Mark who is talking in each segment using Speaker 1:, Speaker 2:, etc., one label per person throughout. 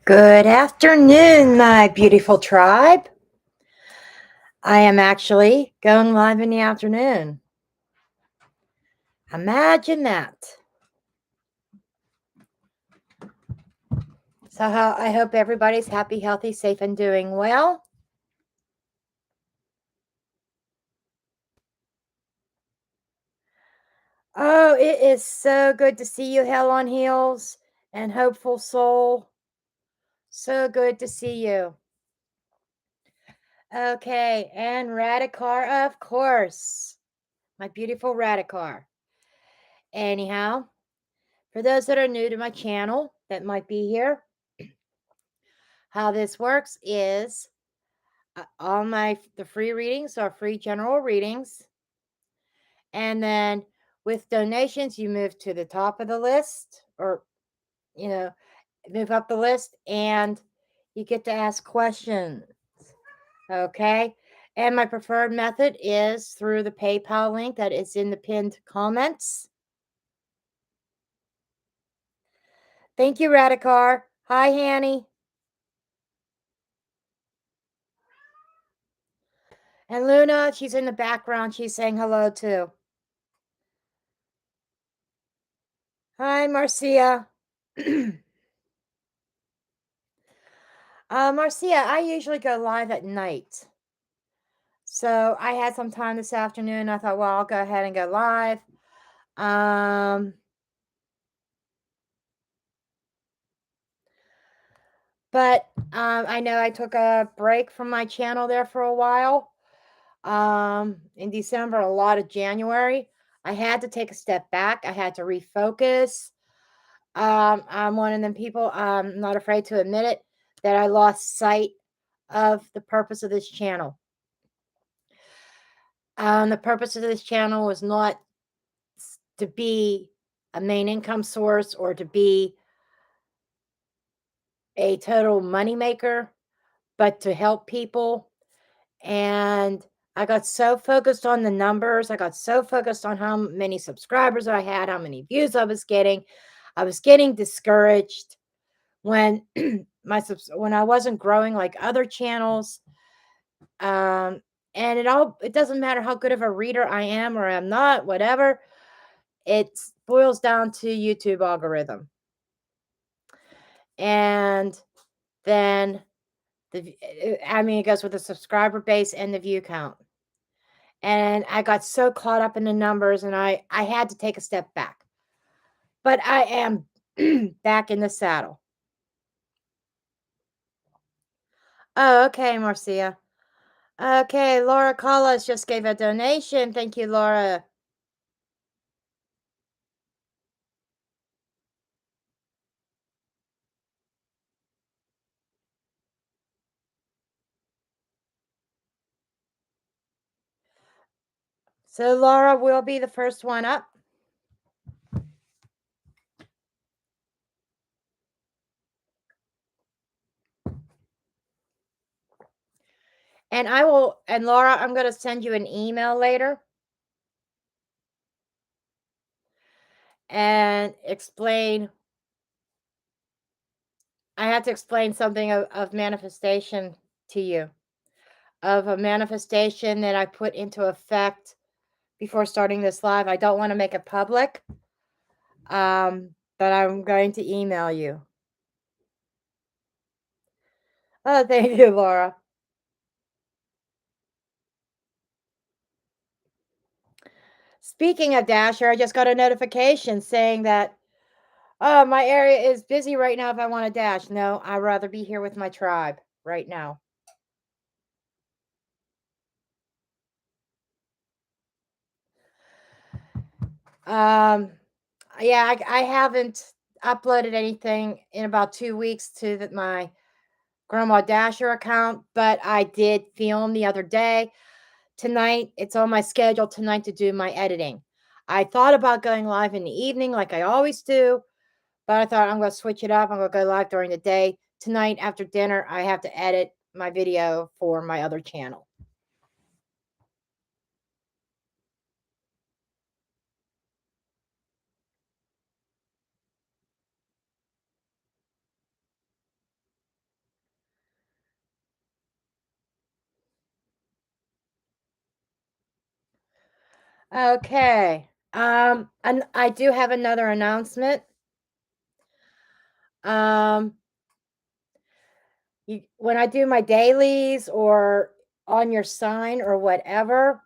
Speaker 1: Good afternoon, my beautiful tribe. I am actually going live in the afternoon. Imagine that. So, I hope everybody's happy, healthy, safe, and doing well. Oh, it is so good to see you, Hell on Heels and Hopeful Soul. So good to see you. Okay, and Radicar, of course. My beautiful Radicar. Anyhow, for those that are new to my channel that might be here, how this works is all the free readings are free general readings, and then with donations you move to the top of the list, or move up the list, and you get to ask questions. Okay, and my preferred method is through the PayPal link that is in the pinned comments. Thank you, Radicar. Hi, Hanny. And Luna, she's in the background. She's saying hello too. Hi, Marcia. Marcia, I usually go live at night. So I had some time this afternoon. I thought, well, I'll go ahead and go live. But I know I took a break from my channel there for a while. In December, a lot of January. I had to take a step back. I had to refocus. I'm one of them people, I'm not afraid to admit it, that I lost sight of the purpose of this channel. The purpose of this channel was not to be a main income source or to be a total moneymaker, but to help people. And I got so focused on the numbers. I got so focused on how many subscribers I had, how many views I was getting. I was getting discouraged when when I wasn't growing like other channels. And it doesn't matter how good of a reader I am or I'm not, whatever. It boils down to YouTube algorithm. And then it goes with the subscriber base and the view count. And I got so caught up in the numbers, and I had to take a step back. But I am back in the saddle. Oh, okay, Marcia. Okay, Laura Callas just gave a donation. Thank you, Laura. So Laura will be the first one up. And Laura, I'm going to send you an email later and explain. I have to explain something of manifestation to you, of a manifestation that I put into effect before starting this live. I don't want to make it public, but I'm going to email you. Oh, thank you, Laura. Speaking of Dasher, I just got a notification saying that, oh, my area is busy right now if I want to dash. No, I'd rather be here with my tribe right now. Yeah, I haven't uploaded anything in about 2 weeks to my Grandma Dasher account, but I did film the other day. Tonight, it's on my schedule tonight to do my editing. I thought about going live in the evening like I always do, but I thought I'm going to switch it up. I'm going to go live during the day. Tonight, after dinner, I have to edit my video for my other channel. Okay. And I do have another announcement. When I do my dailies or on your sign or whatever,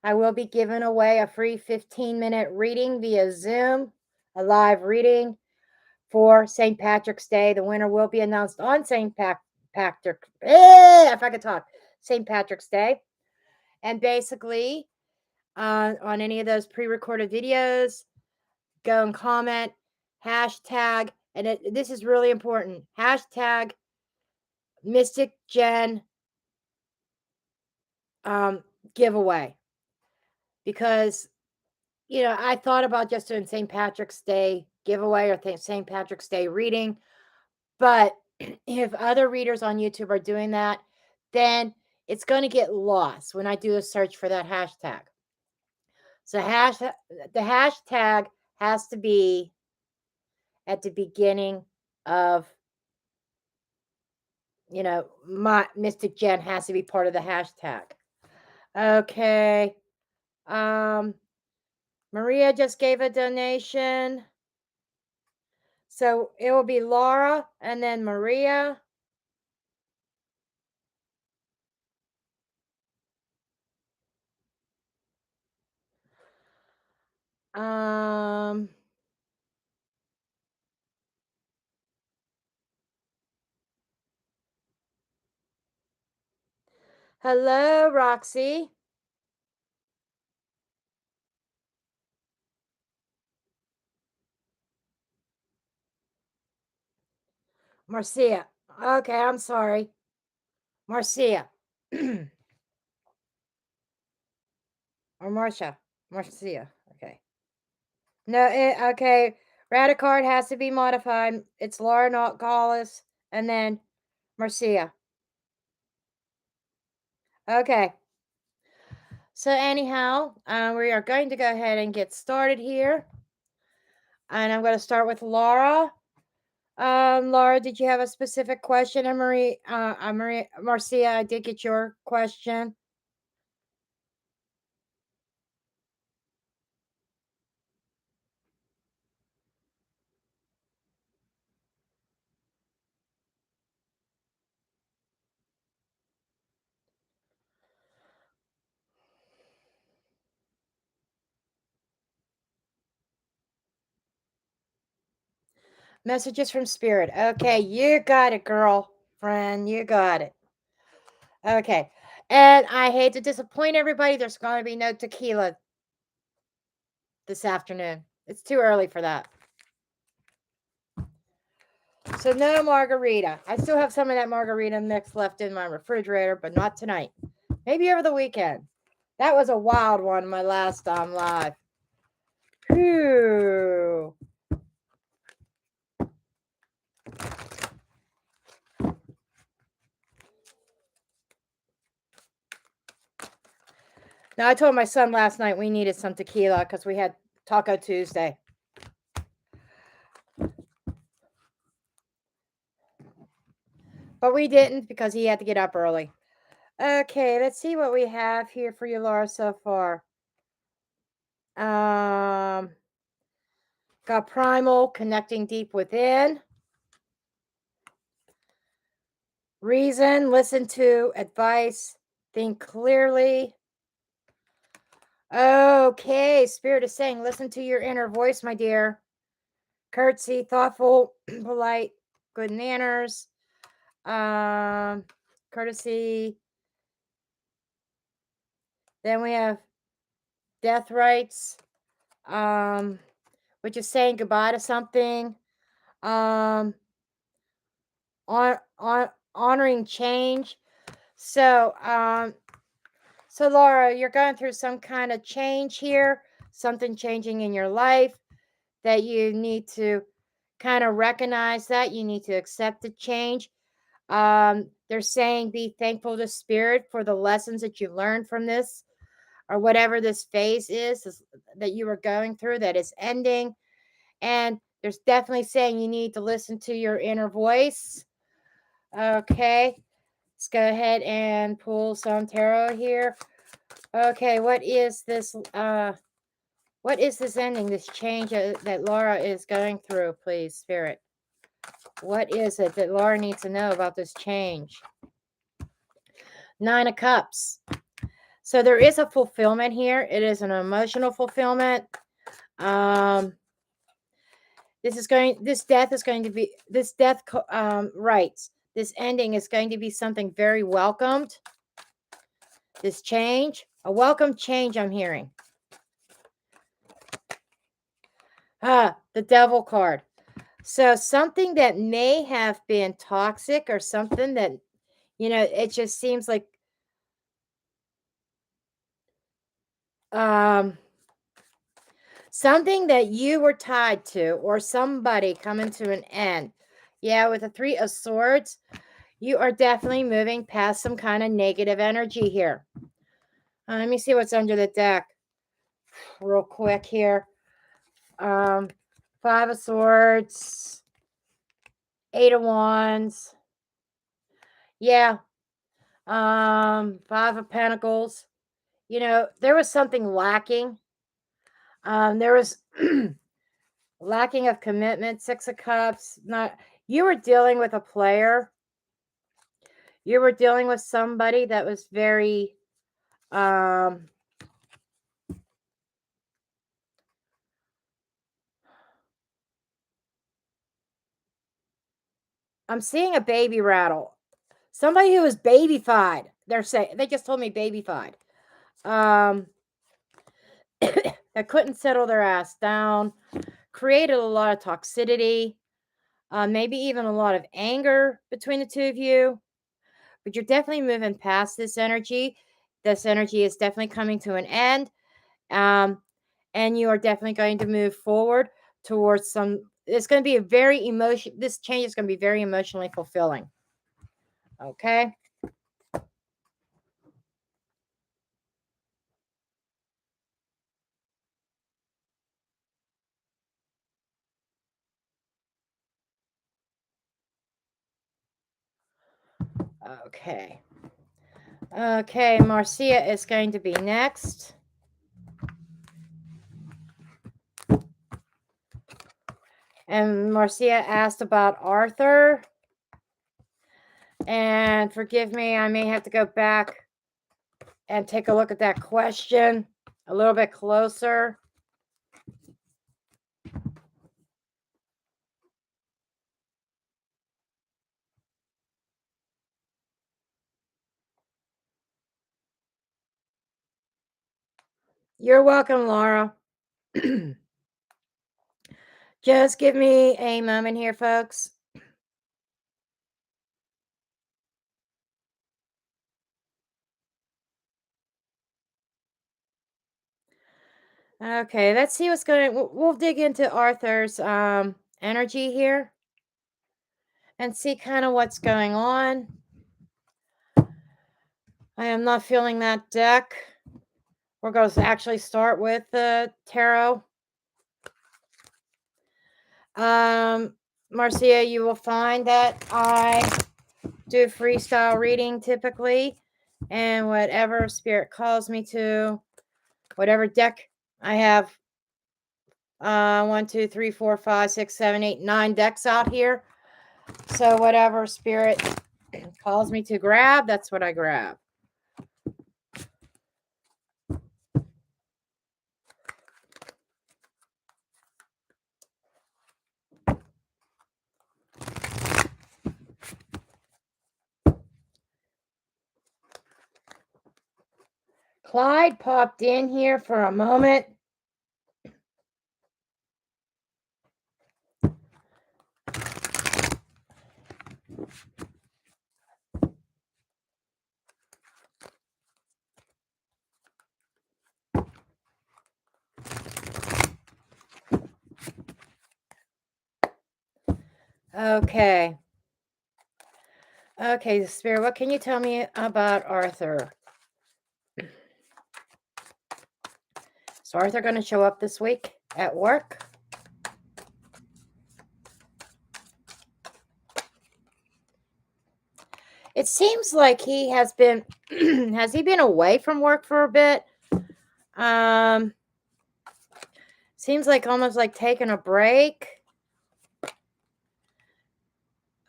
Speaker 1: I will be giving away a free 15-minute reading via Zoom, a live reading for St. Patrick's Day. The winner will be announced on if I could talk, St. Patrick's Day. And basically, on any of those pre-recorded videos, go and comment, hashtag, and this is really important, hashtag Mystic Jen giveaway. Because, I thought about just doing St. Patrick's Day giveaway or St. Patrick's Day reading. But if other readers on YouTube are doing that, then it's going to get lost when I do a search for that hashtag. So the hashtag has to be at the beginning of, my Mystic Jen has to be part of the hashtag. Okay. Maria just gave a donation. So it will be Laura and then Maria. Hello, Roxy. Marcia. Okay, I'm sorry. Marcia. Or Marcia. Marcia. Okay. No, okay. Radicard has to be modified. It's Laura Notgalis and then Marcia. Okay. So anyhow, we are going to go ahead and get started here. And I'm going to start with Laura. Laura, did you have a specific question? And Marcia, I did get your question. Messages from Spirit. Okay, you got it, girlfriend. You got it. Okay. And I hate to disappoint everybody. There's going to be no tequila this afternoon. It's too early for that. So no margarita. I still have some of that margarita mix left in my refrigerator, but not tonight. Maybe over the weekend. That was a wild one, my last time live. Whew. Now, I told my son last night we needed some tequila because we had Taco Tuesday. But we didn't because he had to get up early. Okay, let's see what we have here for you, Laura, so far. Got Primal, Connecting Deep Within. Reason, listen to advice, think clearly. Okay, Spirit is saying, listen to your inner voice, my dear. Curtsy, thoughtful, polite, good manners. Courtesy. Then we have death rights, which is saying goodbye to something. Honoring change. So, Laura, you're going through some kind of change here, something changing in your life that you need to kind of recognize that you need to accept the change. They're saying be thankful to Spirit for the lessons that you learned from this or whatever this phase is that you were going through that is ending. And there's definitely saying you need to listen to your inner voice. Okay, let's go ahead and pull some tarot here. Okay, what is this? What is this ending, this change that Laura is going through, please, Spirit? What is it that Laura needs to know about this change? 9 of Cups. So there is a fulfillment here. It is an emotional fulfillment. This death rights. This ending is going to be something very welcomed. This change, a welcome change I'm hearing. The Devil card. So something that may have been toxic or something that, it just seems like something that you were tied to or somebody coming to an end. Yeah, with the 3 of Swords, you are definitely moving past some kind of negative energy here. Let me see what's under the deck real quick here. 5 of Swords, 8 of Wands. Yeah. 5 of Pentacles. There was something lacking. There was lacking of commitment. 6 of Cups. You were dealing with a player. You were dealing with somebody that was very I'm seeing a baby rattle. Somebody who was babyfied. They just told me babyfied. That couldn't settle their ass down. Created a lot of toxicity. Maybe even a lot of anger between the two of you. But you're definitely moving past this energy. This energy is definitely coming to an end. And you are definitely going to move forward towards it's going to be this change is going to be very emotionally fulfilling. Okay. Okay. Okay, Marcia is going to be next. And Marcia asked about Arthur. And forgive me, I may have to go back and take a look at that question a little bit closer. You're welcome, Laura. Just give me a moment here, folks. Okay, let's see what's going on. We'll dig into Arthur's energy here and see kind of what's going on. I am not feeling that deck. We're going to actually start with the tarot. Marcia, you will find that I do freestyle reading typically, and whatever spirit calls me to, whatever deck I have. 1, 2, 3, 4, 5, 6, 7, 8, 9 decks out here. So whatever spirit calls me to grab, that's what I grab. Clyde popped in here for a moment. Okay. Okay, Spirit, what can you tell me about Arthur? Is Arthur going to show up this week at work? It seems like he has been, has he been away from work for a bit? Seems like almost like taking a break.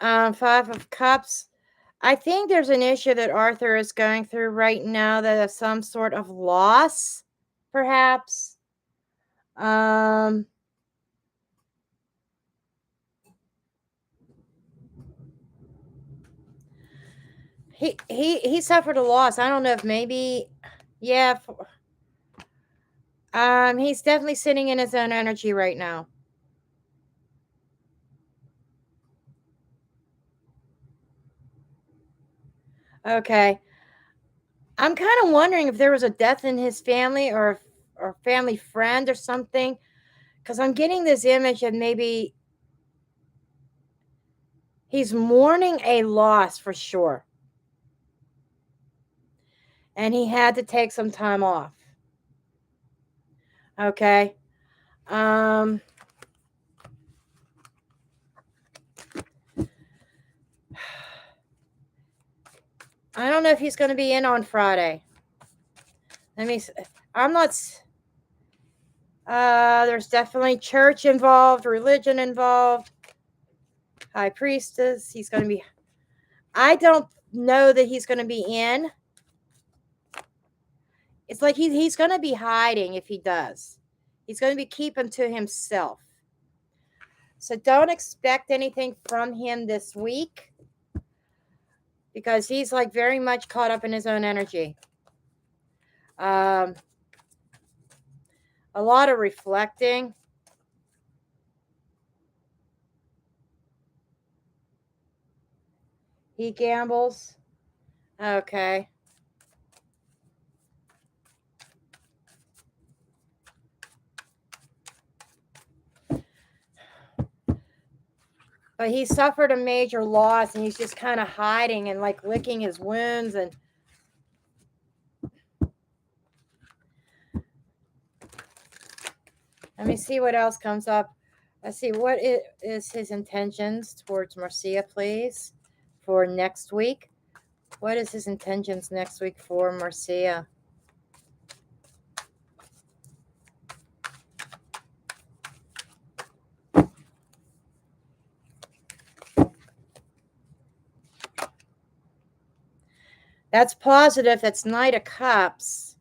Speaker 1: Five of Cups. I think there's an issue that Arthur is going through right now that is some sort of loss, perhaps. He suffered a loss. I don't know if maybe, yeah. He's definitely sitting in his own energy right now. Okay. I'm kind of wondering if there was a death in his family or family friend or something, because I'm getting this image of maybe he's mourning a loss for sure. And he had to take some time off. Okay. I don't know if he's going to be in on Friday. I'm not. There's definitely church involved, religion involved, high priestess. He's going to be. I don't know that he's going to be in. It's like he's going to be hiding if he does. He's going to be keeping to himself. So don't expect anything from him this week because he's like very much caught up in his own energy. A lot of reflecting. He gambles. Okay. But he suffered a major loss and he's just kind of hiding and like licking his wounds. And let me see what else comes up. Let's see, what is his intentions towards Marcia, please, for next week? What is his intentions next week for Marcia? That's positive. That's Knight of Cups.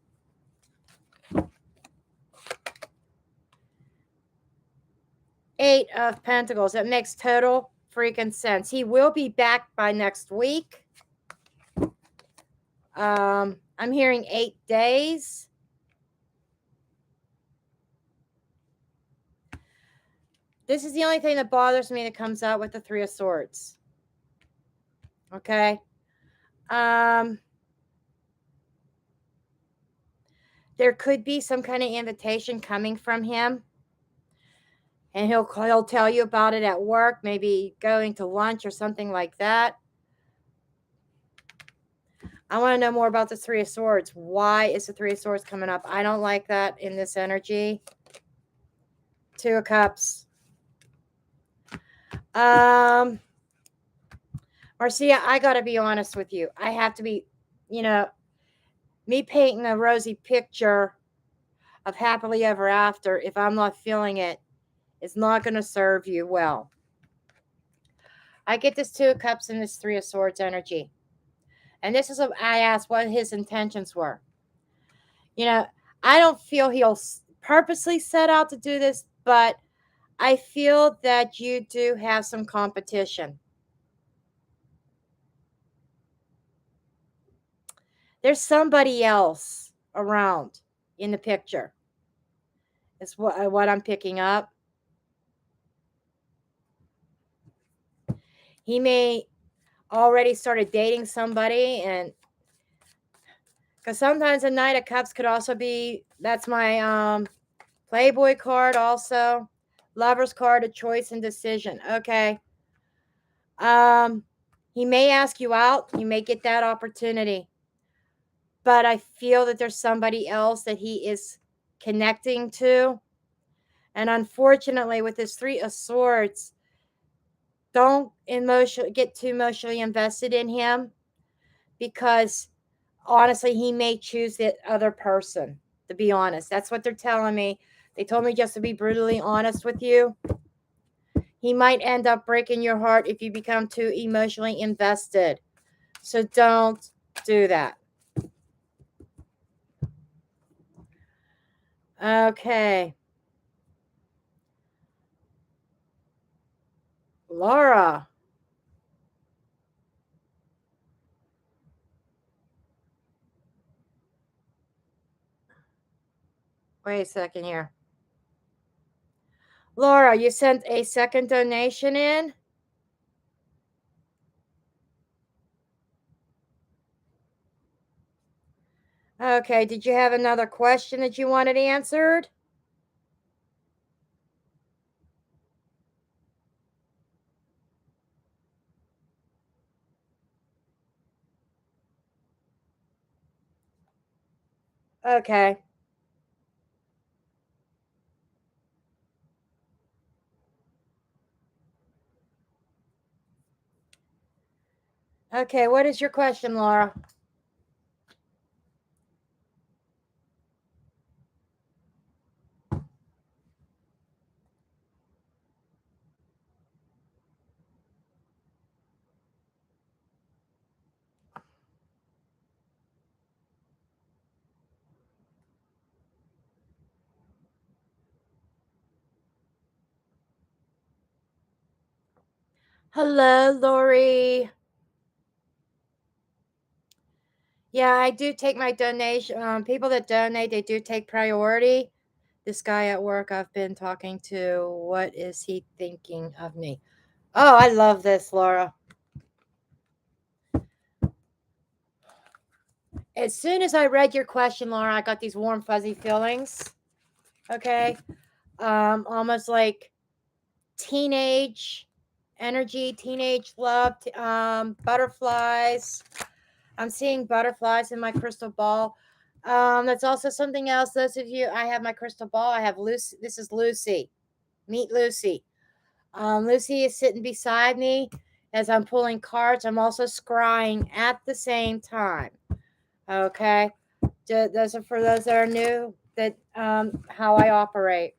Speaker 1: Eight of Pentacles. That makes total freaking sense. He will be back by next week. I'm hearing 8 days. This is the only thing that bothers me that comes out with the Three of Swords. Okay. There could be some kind of invitation coming from him. And he'll tell you about it at work, maybe going to lunch or something like that. I want to know more about the Three of Swords. Why is the Three of Swords coming up? I don't like that in this energy. Two of Cups. Marcia, I got to be honest with you. I have to be, me painting a rosy picture of happily ever after, if I'm not feeling it, is not going to serve you well. I get this Two of Cups and this Three of Swords energy. And this is I asked what his intentions were. I don't feel he'll purposely set out to do this, but I feel that you do have some competition. There's somebody else around in the picture. It's what I'm picking up. He may already started dating somebody, and because sometimes a Knight of Cups could also be, that's my Playboy card also. Lover's card, a choice and decision. Okay. He may ask you out. You may get that opportunity. But I feel that there's somebody else that he is connecting to. And unfortunately, with this Three of Swords, don't get too emotionally invested in him, because honestly, he may choose the other person, to be honest. That's what they're telling me. They told me just to be brutally honest with you. He might end up breaking your heart if you become too emotionally invested. So don't do that. Okay. Laura. Wait a second here. Laura, you sent a second donation in? Okay, did you have another question that you wanted answered? Okay. Okay, what is your question, Laura? Hello, Lori. Yeah, I do take my donation. People that donate, they do take priority. This guy at work I've been talking to, what is he thinking of me? Oh, I love this, Laura. As soon as I read your question, Laura, I got these warm, fuzzy feelings. Okay. Almost like teenage energy, teenage love, butterflies. I'm seeing butterflies in my crystal ball. That's also something else. Those of you, I have my crystal ball. I have Lucy. This is Lucy. Meet Lucy. Lucy is sitting beside me as I'm pulling cards. I'm also scrying at the same time. Okay. Those are for those that are new. That how I operate.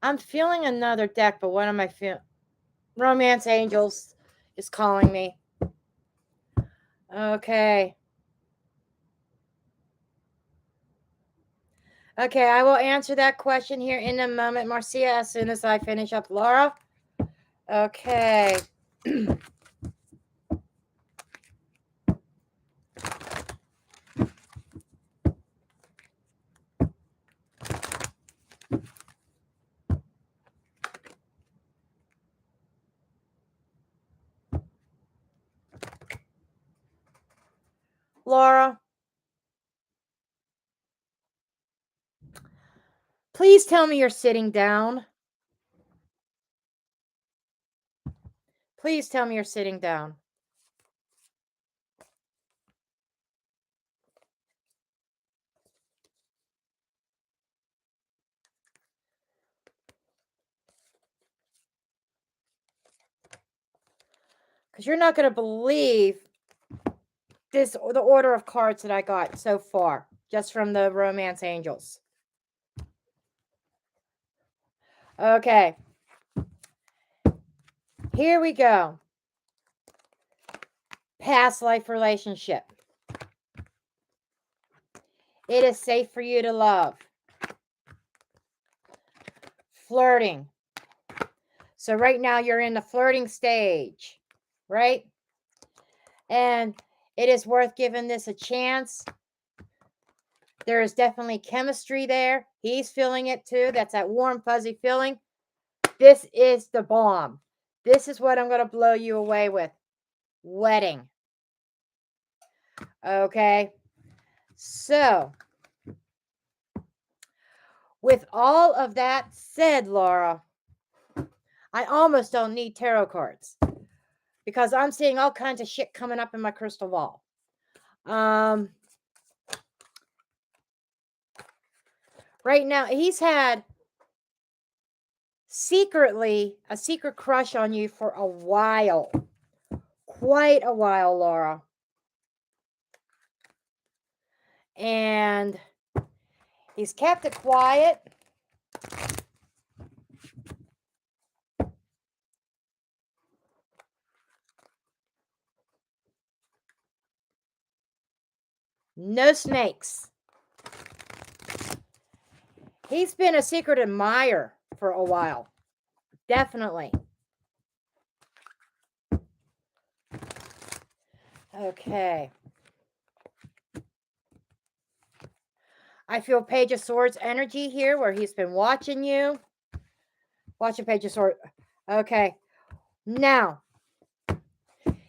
Speaker 1: I'm feeling another deck, but what am I feeling? Romance Angels is calling me. Okay. Okay, I will answer that question here in a moment, Marcia, as soon as I finish up Laura. Okay. Laura, please tell me you're sitting down. Please tell me you're sitting down. Because you're not going to believe the order of cards that I got so far, just from the Romance Angels. Okay. Here we go. Past life relationship. It is safe for you to love. Flirting. So right now you're in the flirting stage, right? And it is worth giving this a chance. There is definitely chemistry there. He's feeling it too. That's that warm, fuzzy feeling. This is the bomb. This is what I'm going to blow you away with. Wedding. Okay. So, with all of that said, Laura, I almost don't need tarot cards because I'm seeing all kinds of shit coming up in my crystal ball. Right now, he's had secretly a secret crush on you for a while. Quite a while, Laura. And he's kept it quiet. No snakes. He's been a secret admirer for a while. Definitely. Okay. I feel Page of Swords energy here where he's been watching you. Watching Page of Swords. Okay. Now,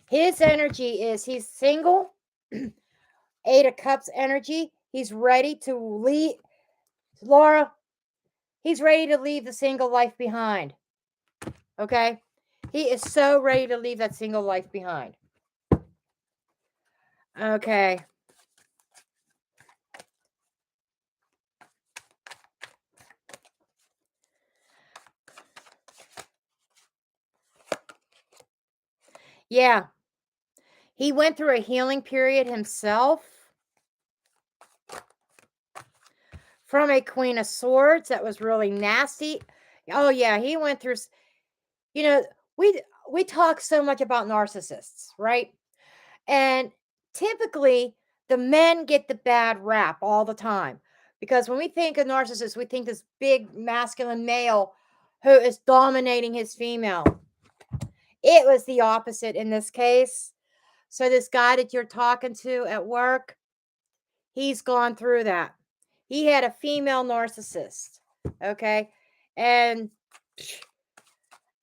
Speaker 1: his energy is he's single. Eight of Cups energy. He's ready to leave. Laura, he's ready to leave the single life behind. Okay? He is so ready to leave that single life behind. Okay. Yeah. He went through a healing period himself from a Queen of Swords that was really nasty. Oh yeah, he went through, you know, we talk so much about narcissists, right? And typically the men get the bad rap all the time because when we think of narcissists, we think this big masculine male who is dominating his female. It was the opposite in this case. So this guy that you're talking to at work, he's gone through that. He had a female narcissist, okay? And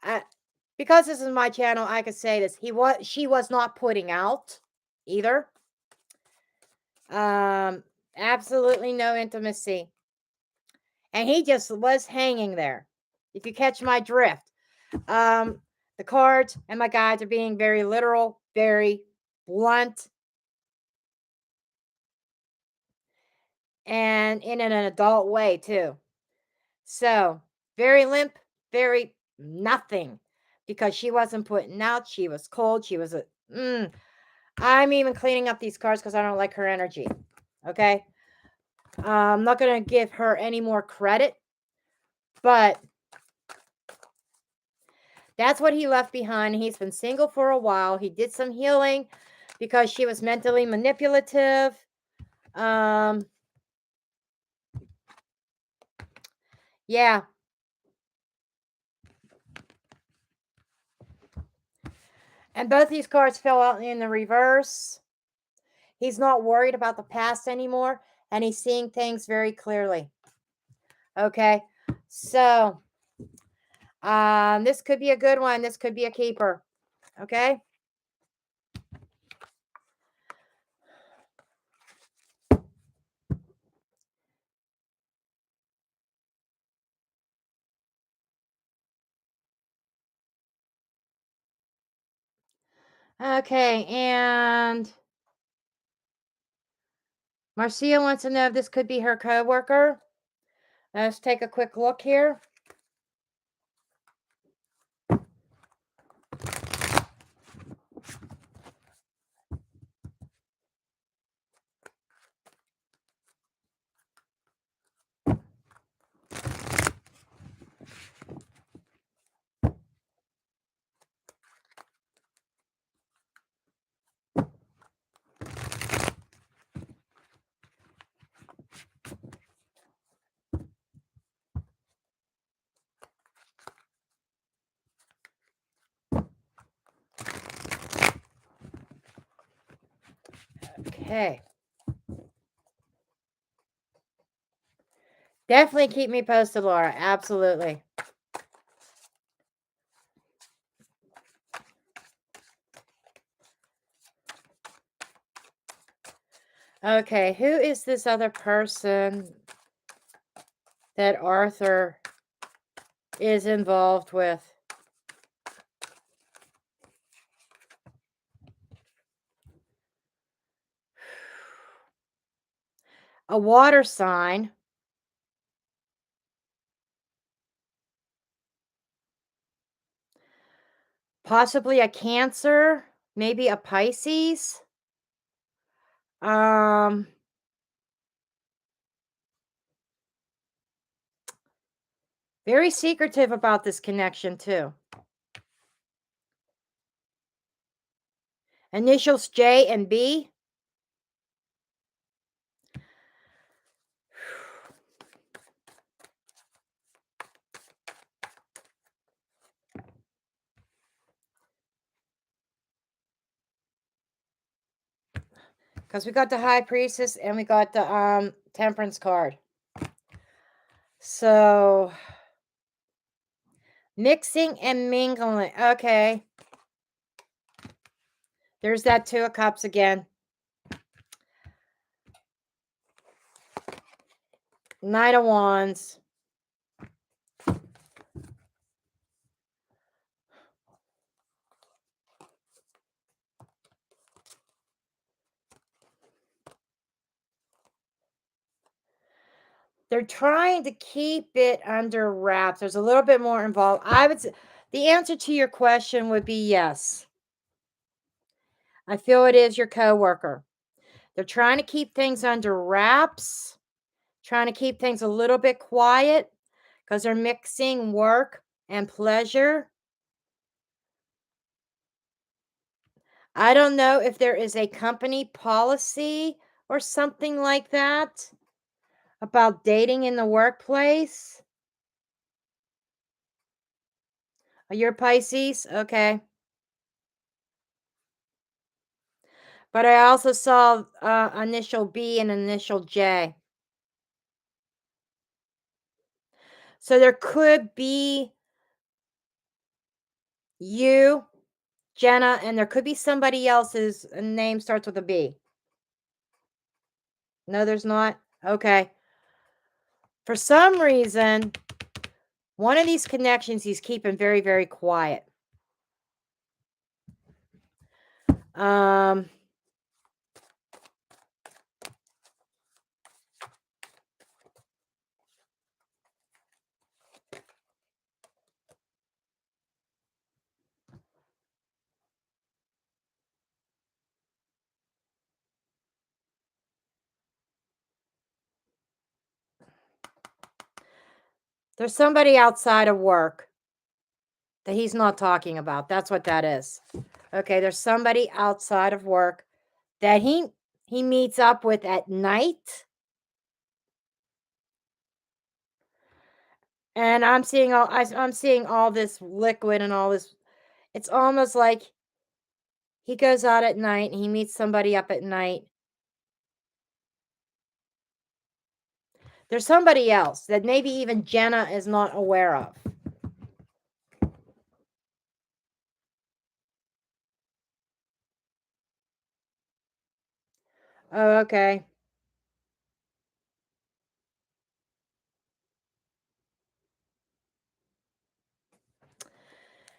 Speaker 1: I, because this is my channel, I could say this. She was not putting out either. Absolutely no intimacy. And he just was hanging there. If you catch my drift. The cards and my guides are being very literal, very blunt, and in an adult way too. So, very limp, very nothing because she wasn't putting out. She was cold. She was I'm even cleaning up these cards because I don't like her energy. Okay. I'm not going to give her any more credit, but that's what he left behind. He's been single for a while. He did some healing because she was mentally manipulative. Yeah. And both these cards fell out in the reverse. He's not worried about the past anymore, and he's seeing things very clearly. Okay. So, this could be a good one. This could be a keeper. Okay. Okay. And Marcia wants to know if this could be her coworker. Let's take a quick look here. Okay. Definitely keep me posted, Laura. Absolutely. Okay, who is this other person that Arthur is involved with? A water sign. Possibly a Cancer, maybe a Pisces. Um Very secretive about this connection, too. Initials J and B. Because we got the High Priestess and we got the Temperance card. So, mixing and mingling. Okay. There's that Two of Cups again. Knight of Wands. They're trying to keep it under wraps. There's a little bit more involved. I would say the answer to your question would be yes. I feel it is your coworker. They're trying to keep things under wraps, trying to keep things a little bit quiet because they're mixing work and pleasure. I don't know if there is a company policy or something like that about dating in the workplace. Oh, you're Pisces? Okay. But I also saw initial B and initial J. So there could be you, Jenna, and there could be somebody else's name starts with a B. No, there's not? Okay. For some reason, one of these connections he's keeping very, very quiet. There's somebody outside of work that he's not talking about. That's what that is. Okay, there's somebody outside of work that he meets up with at night. And I'm seeing all this liquid and all this. It's almost like he goes out at night and he meets somebody up at night. There's somebody else that maybe even Jenna is not aware of. Oh, okay.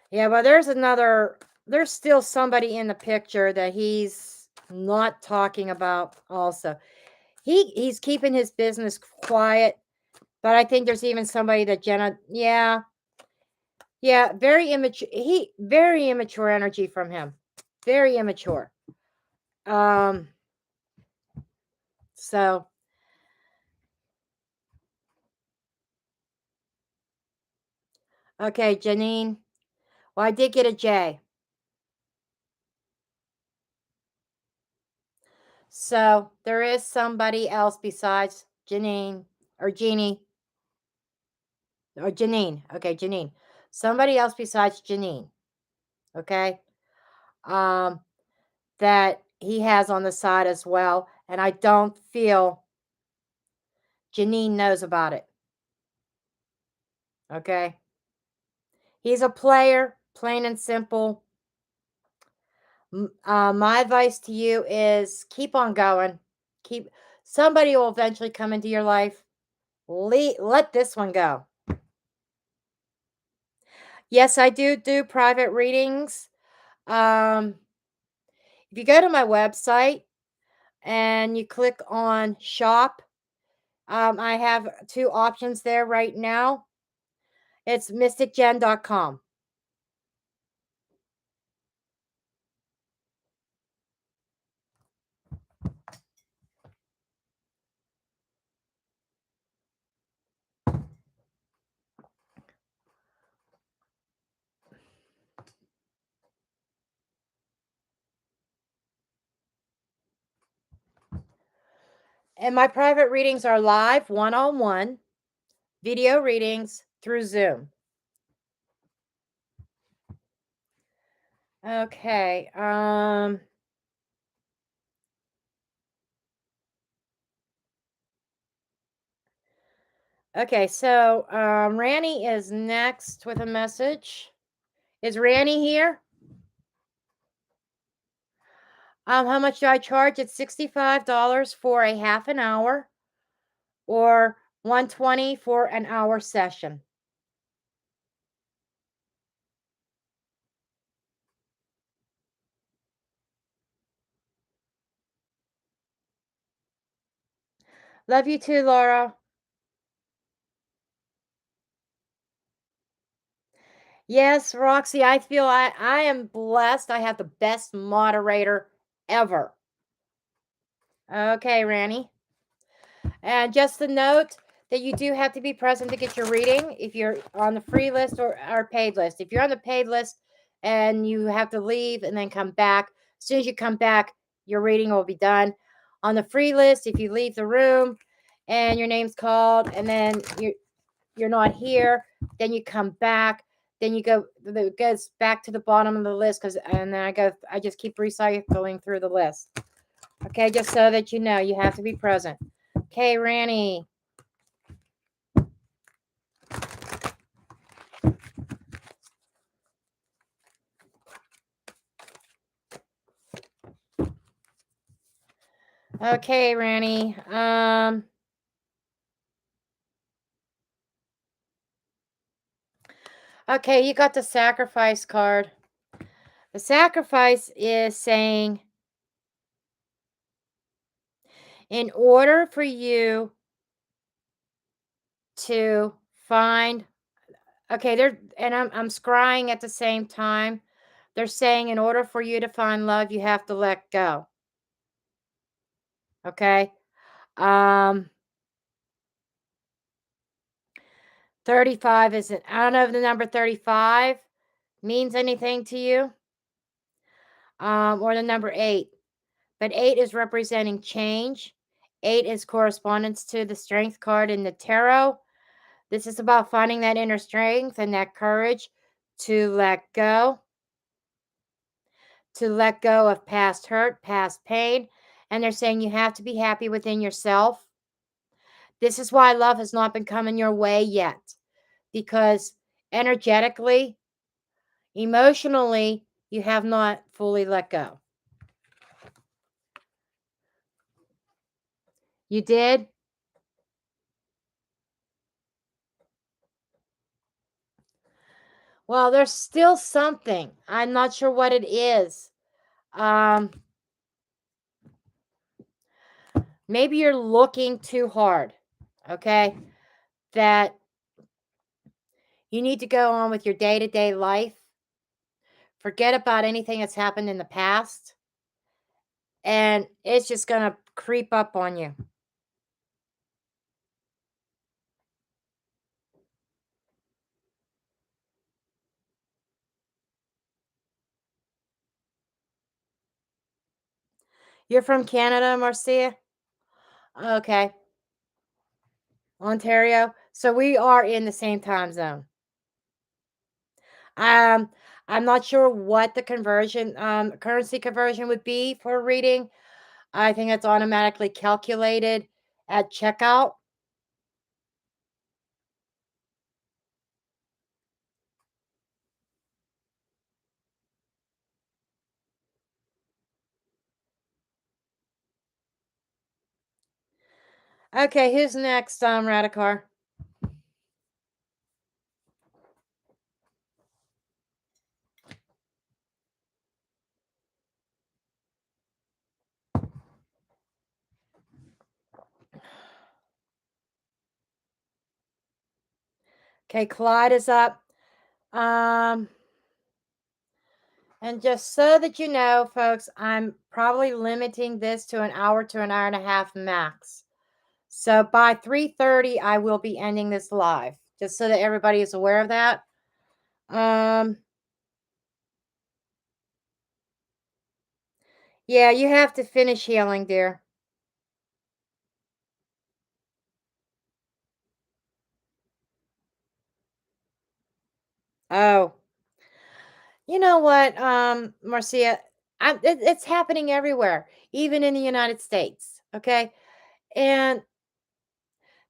Speaker 1: Yeah, but there's still somebody in the picture that he's not talking about also. He's keeping his business quiet, but I think there's even somebody that Jenna, yeah. Yeah, very immature energy from him. Very immature. Um so okay, Janine. Well, I did get a J. So there is somebody else besides Janine or Jeannie or Janine. Okay, Janine. Somebody else besides Janine. Okay. Um, that he has on the side as well. And I don't feel Janine knows about it. Okay. He's a player, plain and simple. My advice to you is keep on going. Keep somebody will eventually come into your life. Let this one go. Yes, I do private readings. Um, if you go to my website and you click on shop, I have two options there right now. It's mysticjen.com. And my private readings are live, one-on-one, video readings through Zoom. Okay. Okay, so Ranny is next with a message. Is Ranny here? How much do I charge? It's $65 for a half an hour or $120 for an hour session. Love you too, Laura. Yes, Roxy, I feel I am blessed. I have the best moderator ever. Okay, Ranny. And just a note that you do have to be present to get your reading if you're on the free list or our paid list. If you're on the paid list and you have to leave and then come back, as soon as you come back, your reading will be done. On the free list, if you leave the room and your name's called and then you're not here, then you come back, then you go, it goes back to the bottom of the list and then I just keep recycling through the list. Okay, just so that you know, you have to be present. Okay, Ranny. Okay, Ranny. Okay, you got the sacrifice card. The sacrifice is saying, in order for you to find, okay, I'm scrying at the same time. They're saying in order for you to find love, you have to let go. Okay. 35 isn't, I don't know if the number 35 means anything to you. Or the number 8. But 8 is representing change. 8 is correspondence to the strength card in the tarot. This is about finding that inner strength and that courage to let go of past hurt, past pain. And they're saying you have to be happy within yourself. This is why love has not been coming your way yet, because energetically, emotionally, you have not fully let go. You did? Well, there's still something. I'm not sure what it is. Maybe you're looking too hard, okay? That you need to go on with your day-to-day life. Forget about anything that's happened in the past, and it's just going to creep up on you. You're from Canada, Marcia? Okay. Ontario. So we are in the same time zone. Um, I'm not sure what the currency conversion would be for reading. I think it's automatically calculated at checkout. Okay, who's next, Radikar? Okay, Clyde is up. And just so that you know, folks, I'm probably limiting this to an hour to an hour and a half max. So by 3:30, I will be ending this live, just so that everybody is aware of that. Yeah, you have to finish healing, dear. Oh, you know what, Marcia? It's happening everywhere, even in the United States. Okay, and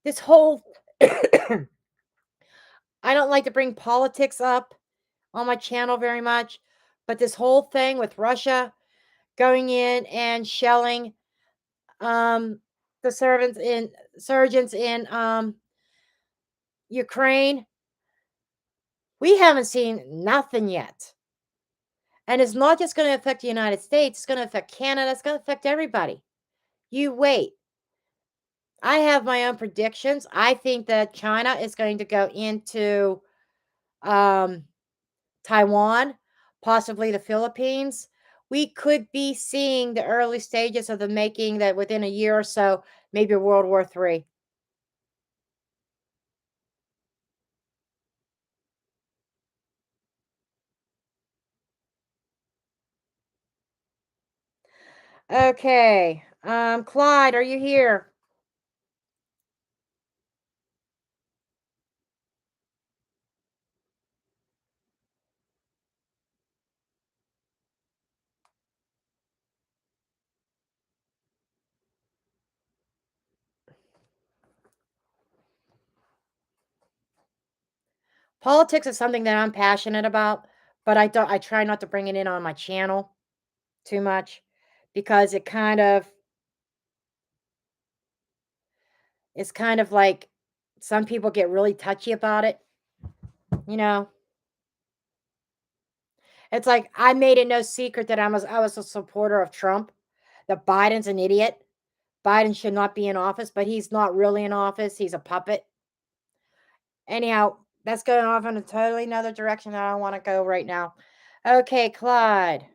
Speaker 1: this whole I don't like to bring politics up on my channel very much, but this whole thing with Russia going in and shelling um the servants in surgeons in Ukraine, we haven't seen nothing yet. And it's not just going to affect the United States, it's going to affect Canada, it's going to affect everybody. You wait. I have my own predictions. I think that China is going to go into um Taiwan, possibly the Philippines. We could be seeing the early stages of the making that within a year or so, maybe World War III. Okay. Clyde, are you here? Politics is something that I'm passionate about, but I try not to bring it in on my channel too much because it's kind of like some people get really touchy about it, you know. It's like I made it no secret that I was a supporter of Trump. That Biden's an idiot. Biden should not be in office, but he's not really in office. He's a puppet. Anyhow, that's going off in a totally another direction that I don't want to go right now. Okay, Clyde.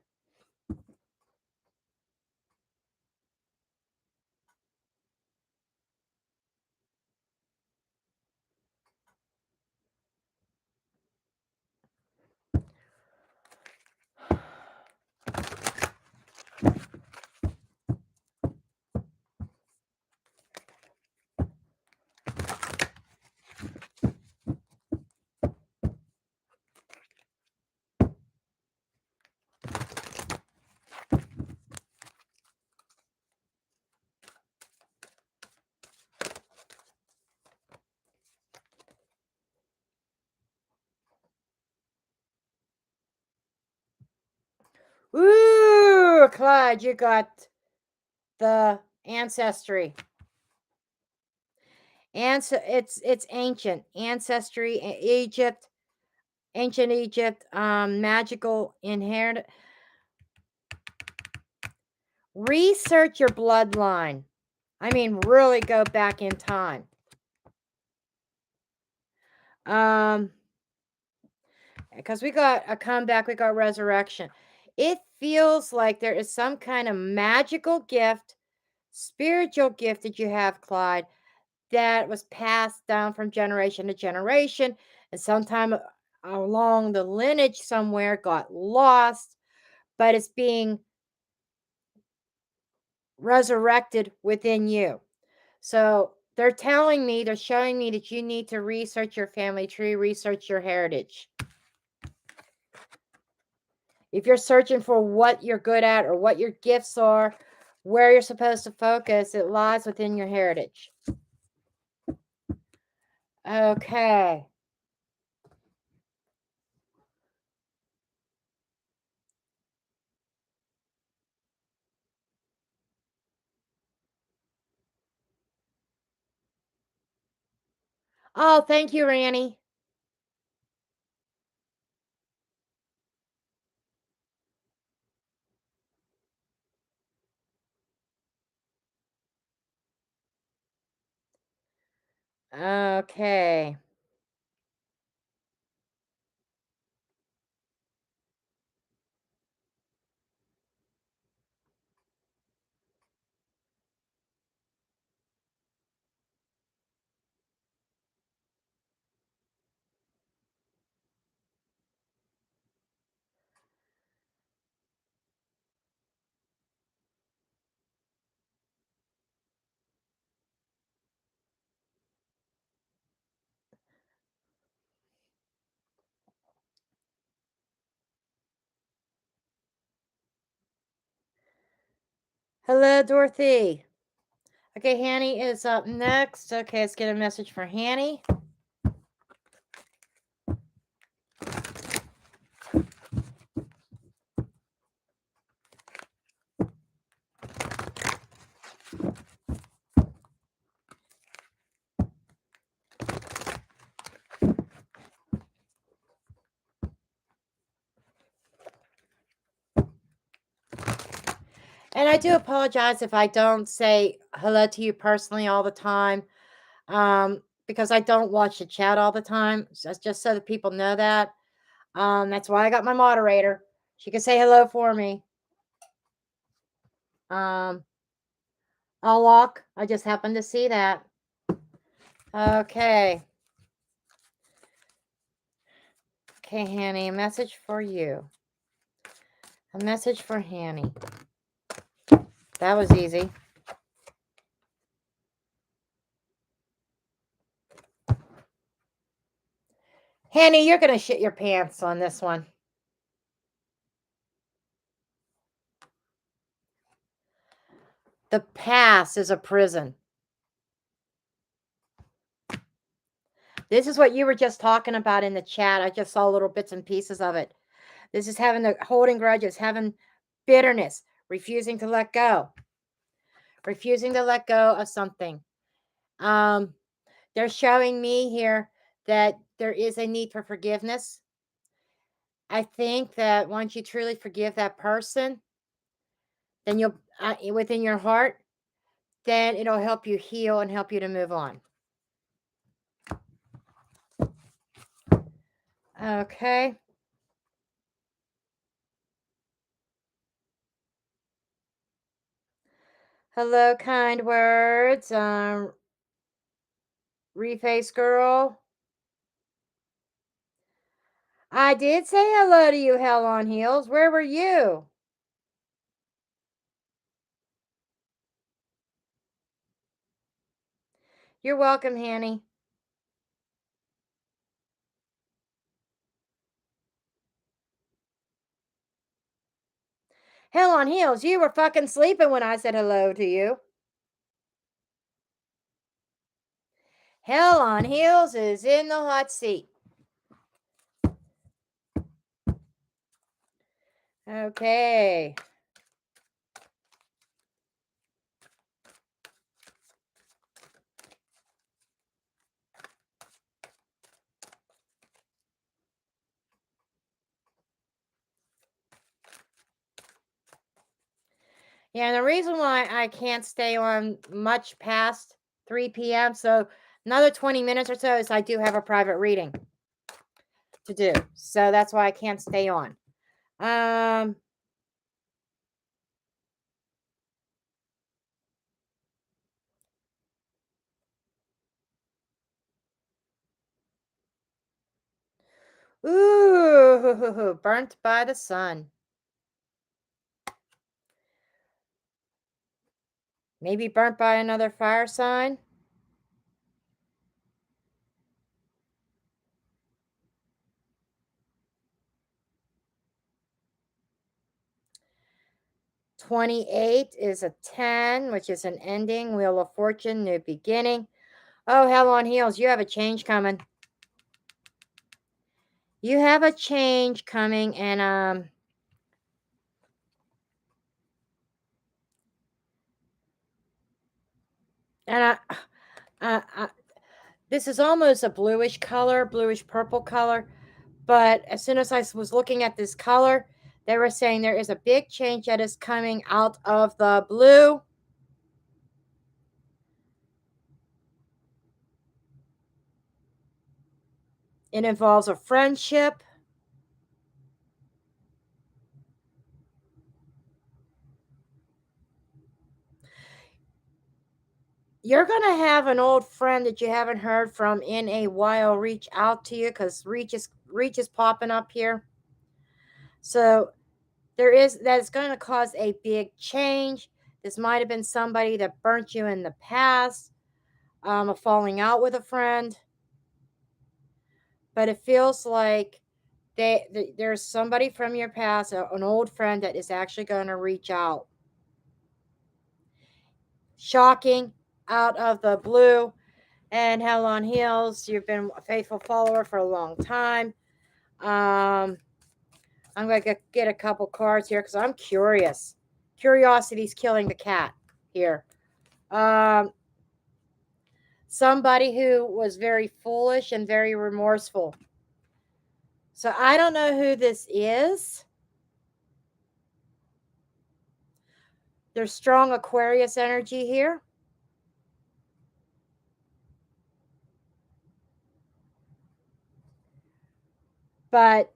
Speaker 1: Ooh, Clyde, you got the ancestry. It's ancient ancestry, Egypt, ancient Egypt, magical inherit. Research your bloodline. I mean, really go back in time. Um, because we got a comeback, we got resurrection. It feels like there is some kind of magical gift, spiritual gift that you have, Clyde, that was passed down from generation to generation, and sometime along the lineage somewhere got lost, but it's being resurrected within you. So they're telling me, they're showing me that you need to research your family tree, research your heritage. If you're searching for what you're good at or what your gifts are, where you're supposed to focus, it lies within your heritage. Okay. Oh, thank you, Ranny. Okay. Hello, Dorothy. Okay, Hanny is up next. Okay, let's get a message for Hanny. And I do apologize if I don't say hello to you personally all the time, because I don't watch the chat all the time. So that's just so that people know that. That's why I got my moderator. She can say hello for me. I'll walk. I just happened to see that. Okay. Okay, Hanny, a message for you. A message for Hanny. That was easy. Hanny, you're going to shit your pants on this one. The past is a prison. This is what you were just talking about in the chat. I just saw little bits and pieces of it. This is having the holding grudges, having bitterness, refusing to let go. Refusing to let go of something. They're showing me here that there is a need for forgiveness. I think that once you truly forgive that person, then you'll, within your heart, then it'll help you heal and help you to move on. Okay. Hello, kind words. Reface girl. I did say hello to you, Hell on Heels. Where were you? You're welcome, Hanny. Hell on Heels, you were fucking sleeping when I said hello to you. Hell on Heels is in the hot seat. Okay. Yeah, the reason why I can't stay on much past 3 p.m., so another 20 minutes or so, is I do have a private reading to do. So that's why I can't stay on. Ooh, burnt by the sun. Maybe burnt by another fire sign. "28" is a 10, which is an ending. Wheel of Fortune, new beginning. Oh, hell on heels. You have a change coming. You have a change coming, and I this is almost a bluish color, bluish purple color. But as soon as I was looking at this color, they were saying there is a big change that is coming out of the blue. It involves a friendship. You're going to have an old friend that you haven't heard from in a while reach out to you, because reach is popping up here. So that's going to cause a big change. This might have been somebody that burnt you in the past, a falling out with a friend. But it feels like there's somebody from your past, an old friend, that is actually going to reach out. shocking, out of the blue. And Hell on Heels, you've been a faithful follower for a long time. I'm going to get a couple cards here because I'm curious. Curiosity's killing the cat here. Somebody who was very foolish and very remorseful. So I don't know who this is. There's strong Aquarius energy here. But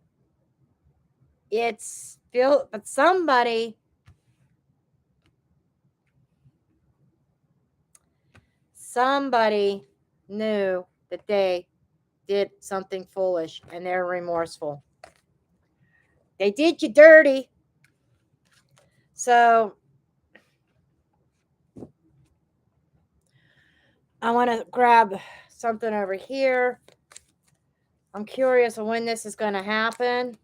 Speaker 1: somebody knew that they did something foolish and they're remorseful. They did you dirty. So I want to grab something over here. I'm curious of when this is going to happen.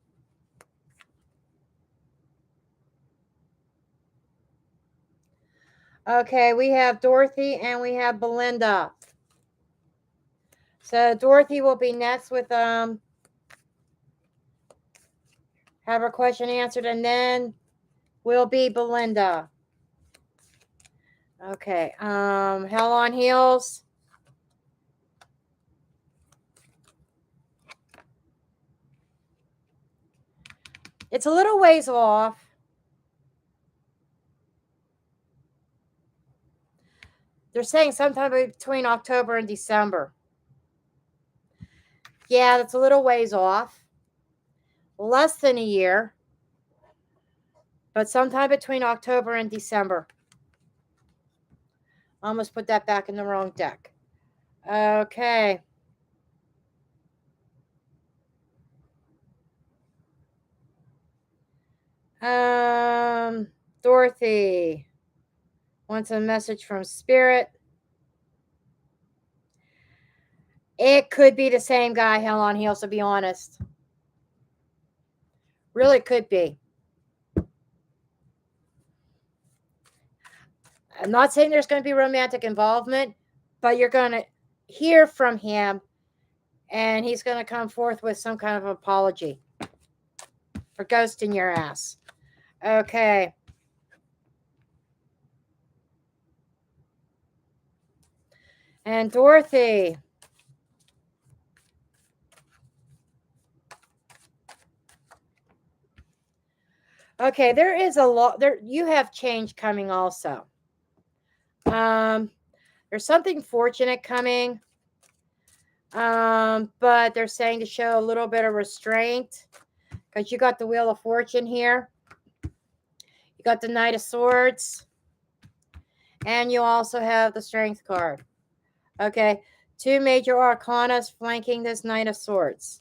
Speaker 1: Okay, we have Dorothy and we have Belinda. So Dorothy will be next with have her question answered, and then will be Belinda. Okay, Hell on Heels. It's a little ways off. They're saying sometime between October and December. Yeah, that's a little ways off. Less than a year. But sometime between October and December. I almost put that back in the wrong deck. Okay. Dorothy wants a message from Spirit. It could be the same guy, Hell on Heels, to be honest. Really could be. I'm not saying there's going to be romantic involvement, but you're going to hear from him and he's going to come forth with some kind of apology for ghosting your ass. Okay. And Dorothy. Okay, there is a lot there. You have change coming also. There's something fortunate coming. But they're saying to show a little bit of restraint because you got the Wheel of Fortune here. You got the Knight of Swords. And you also have the Strength card. Okay. Two major arcanas flanking this Knight of Swords.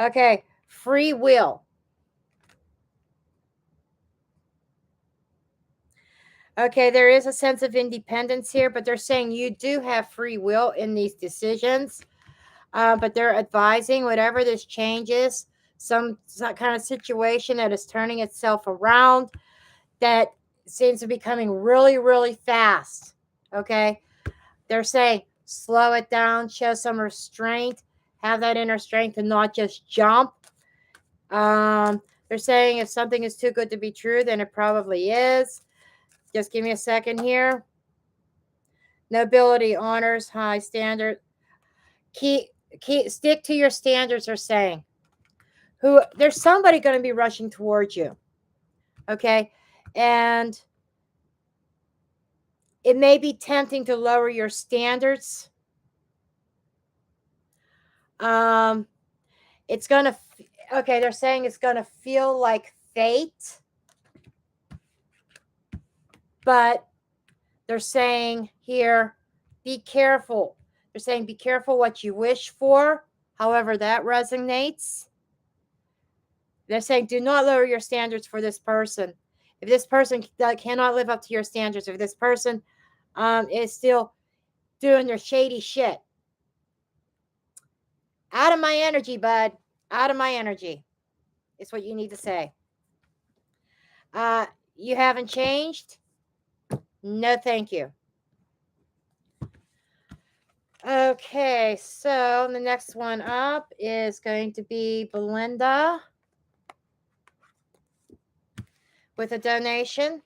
Speaker 1: Okay. Free will. Okay, there is a sense of independence here, but they're saying you do have free will in these decisions. But they're advising whatever this change is, some kind of situation that is turning itself around that seems to be coming really, really fast. Okay. They're saying slow it down, show some restraint, have that inner strength and not just jump. They're saying if something is too good to be true, then it probably is. Just give me a second here. Nobility, honors, high standard. Stick to your standards, are saying. There's somebody going to be rushing towards you. Okay. And it may be tempting to lower your standards. It's going to, okay, they're saying it's going to feel like fate. But they're saying here, be careful. They're saying be careful what you wish for, however that resonates. They're saying do not lower your standards for this person. If this person cannot live up to your standards, if this person is still doing their shady shit, out of my energy, bud. Out of my energy. is what you need to say. You haven't changed? No, thank you. Okay, so the next one up is going to be Belinda with a donation.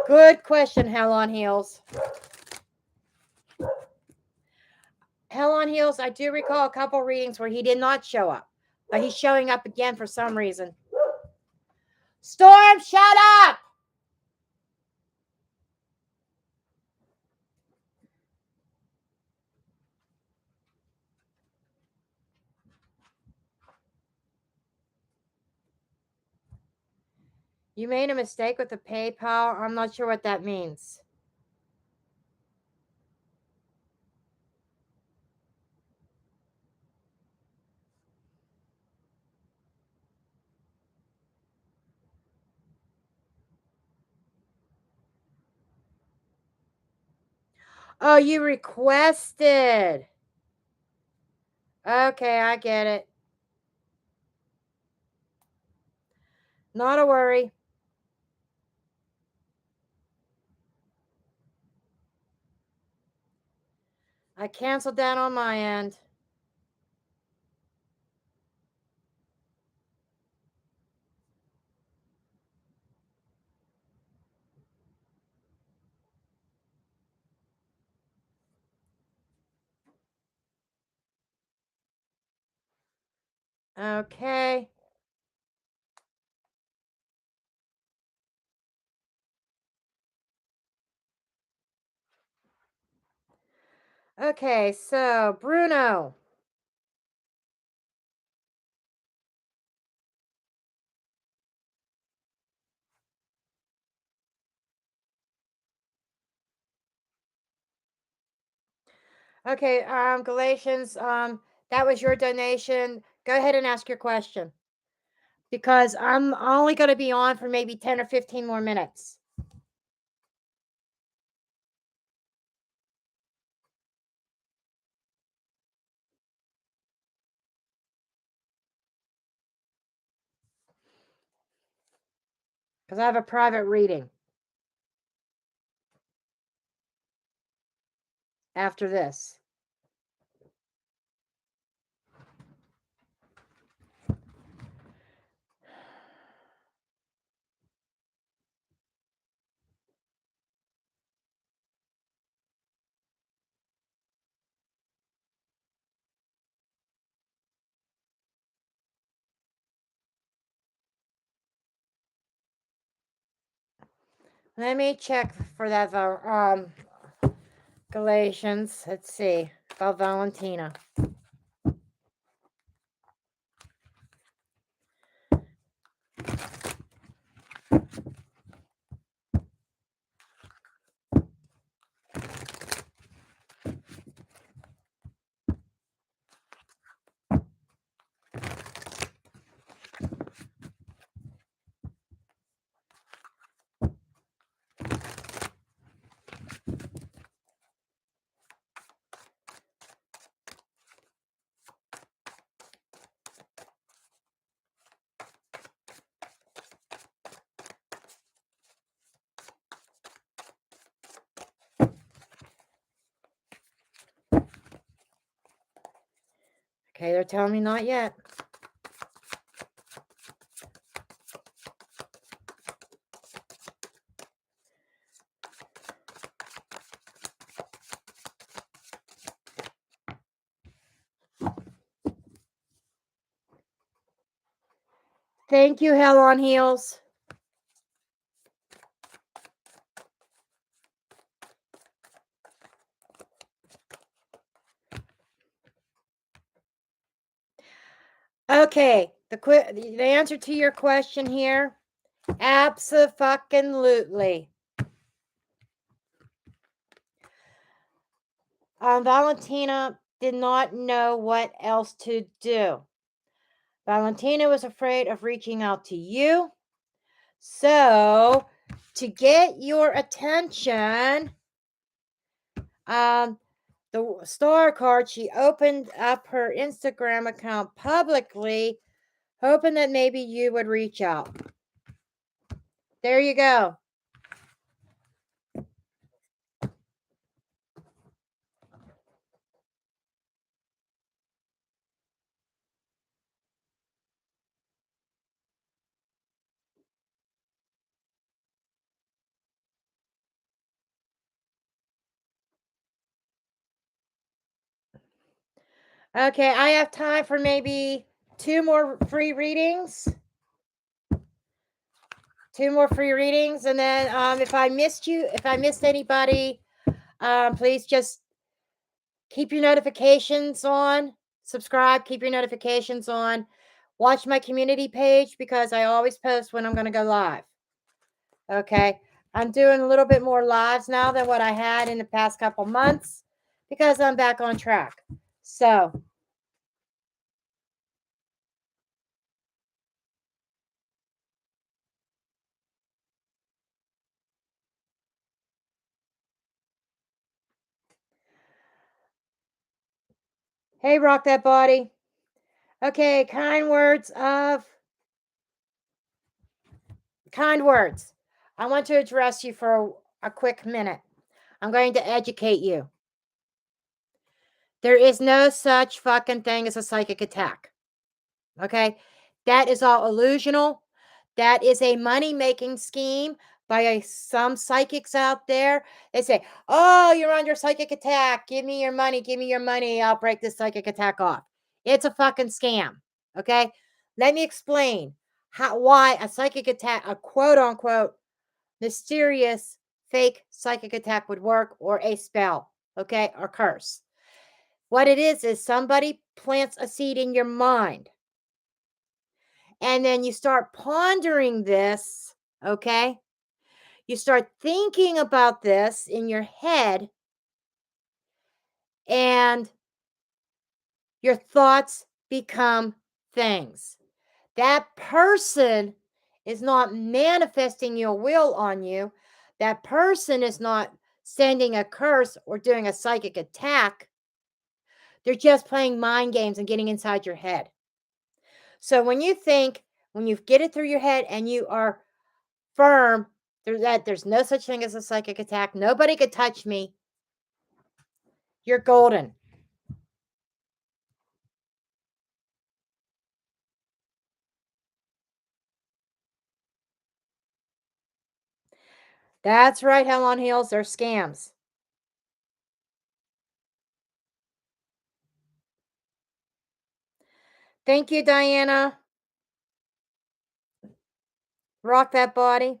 Speaker 1: Good question, Hell on Heels. Hell on Heels, I do recall a couple readings where he did not show up, but he's showing up again for some reason. Storm, shut up! You made a mistake with the PayPal. I'm not sure what that means. Oh, you requested. Okay, I get it. Not a worry. I canceled that on my end. Okay. Okay, so Bruno. Okay, Galatians, that was your donation. Go ahead and ask your question. Because I'm only going to be on for maybe 10 or 15 more minutes. Because I have a private reading after this. Let me check for that Galatians. Let's see about Valentina. Okay, they're telling me not yet. Thank you, Hell on Heels. Okay, the answer to your question here, abso-fucking-lutely. Valentina, did not know what else to do. Valentina was afraid of reaching out to you. So, to get your attention, the star card, she opened up her Instagram account publicly, hoping that maybe you would reach out. There you go. Okay, I have time for maybe 2 more free readings. 2 more free readings, and then if I missed anybody, please just keep your notifications on, subscribe, keep your notifications on, watch my community page because I always post when I'm going to go live. Okay, I'm doing a little bit more lives now than what I had in the past couple months because I'm back on track. So, hey, rock that body. Okay, kind words. I want to address you for a quick minute. I'm going to educate you. There is no such fucking thing as a psychic attack. Okay? That is all illusional. That is a money-making scheme by some psychics out there. They say, "Oh, you're under psychic attack. Give me your money. Give me your money. I'll break this psychic attack off." It's a fucking scam. Okay? Let me explain why a psychic attack, a quote unquote mysterious fake psychic attack would work, or a spell, okay, or curse. What it is somebody plants a seed in your mind. And then you start pondering this, okay? You start thinking about this in your head, and your thoughts become things. That person is not manifesting your will on you. That person is not sending a curse or doing a psychic attack. They're just playing mind games and getting inside your head. So when you get it through your head and you are firm that there's no such thing as a psychic attack, nobody could touch me, you're golden. That's right, Hell on Heels, they're scams. Thank you, Diana. Rock that body.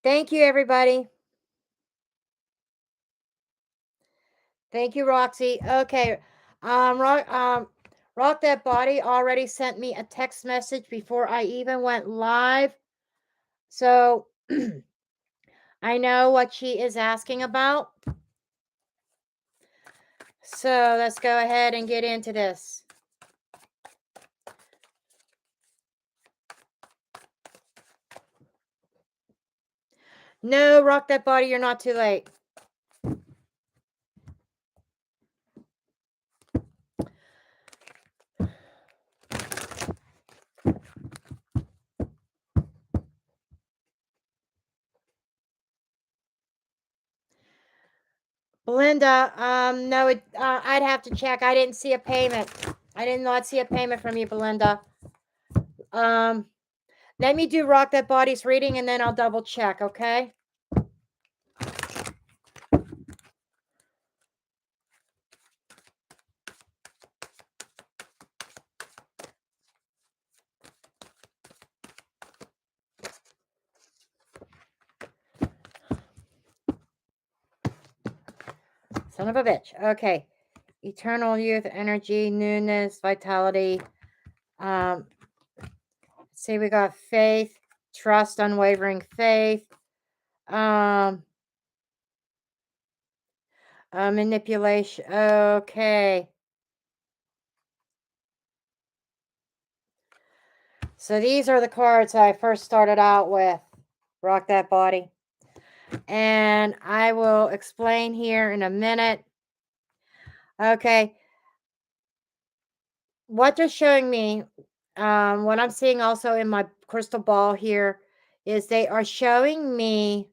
Speaker 1: Thank you, everybody. Thank you, Roxy. Okay. Rock that body already sent me a text message before I even went live. So I know what she is asking about. So let's go ahead and get into this. No, rock that body, you're not too late. Belinda, no, I'd have to check. I didn't see a payment. I did not see a payment from you, Belinda. Let me do Rock That Body's reading and then I'll double check, okay? Son of a bitch. Okay. Eternal youth, energy, newness, vitality. Let's see, we got faith, trust, unwavering faith, um, manipulation. Okay. So these are the cards I first started out with. Rock that body. And I will explain here in a minute. Okay. What they're showing me, what I'm seeing also in my crystal ball here, is they are showing me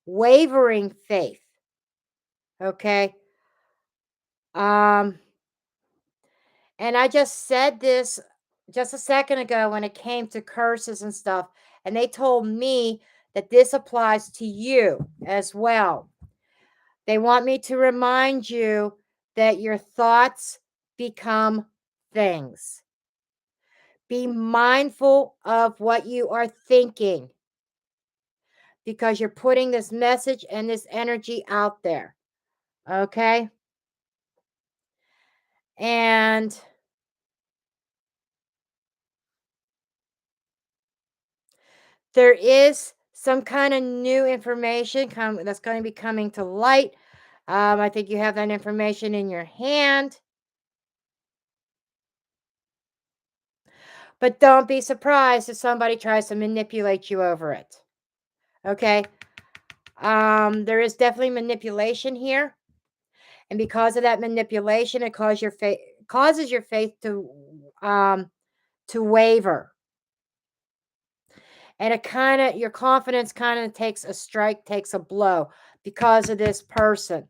Speaker 1: wavering faith. Okay. Um, and I just said this just a second ago when it came to curses and stuff, and they told me that this applies to you as well. They want me to remind you that your thoughts become things. Be mindful of what you are thinking because you're putting this message and this energy out there. Okay? And there is some kind of new information that's going to be coming to light. I think you have that information in your hand. But don't be surprised if somebody tries to manipulate you over it. Okay? There is definitely manipulation here. And because of that manipulation, it causes your faith to waver. And it kind of your confidence kind of takes a strike, takes a blow because of this person.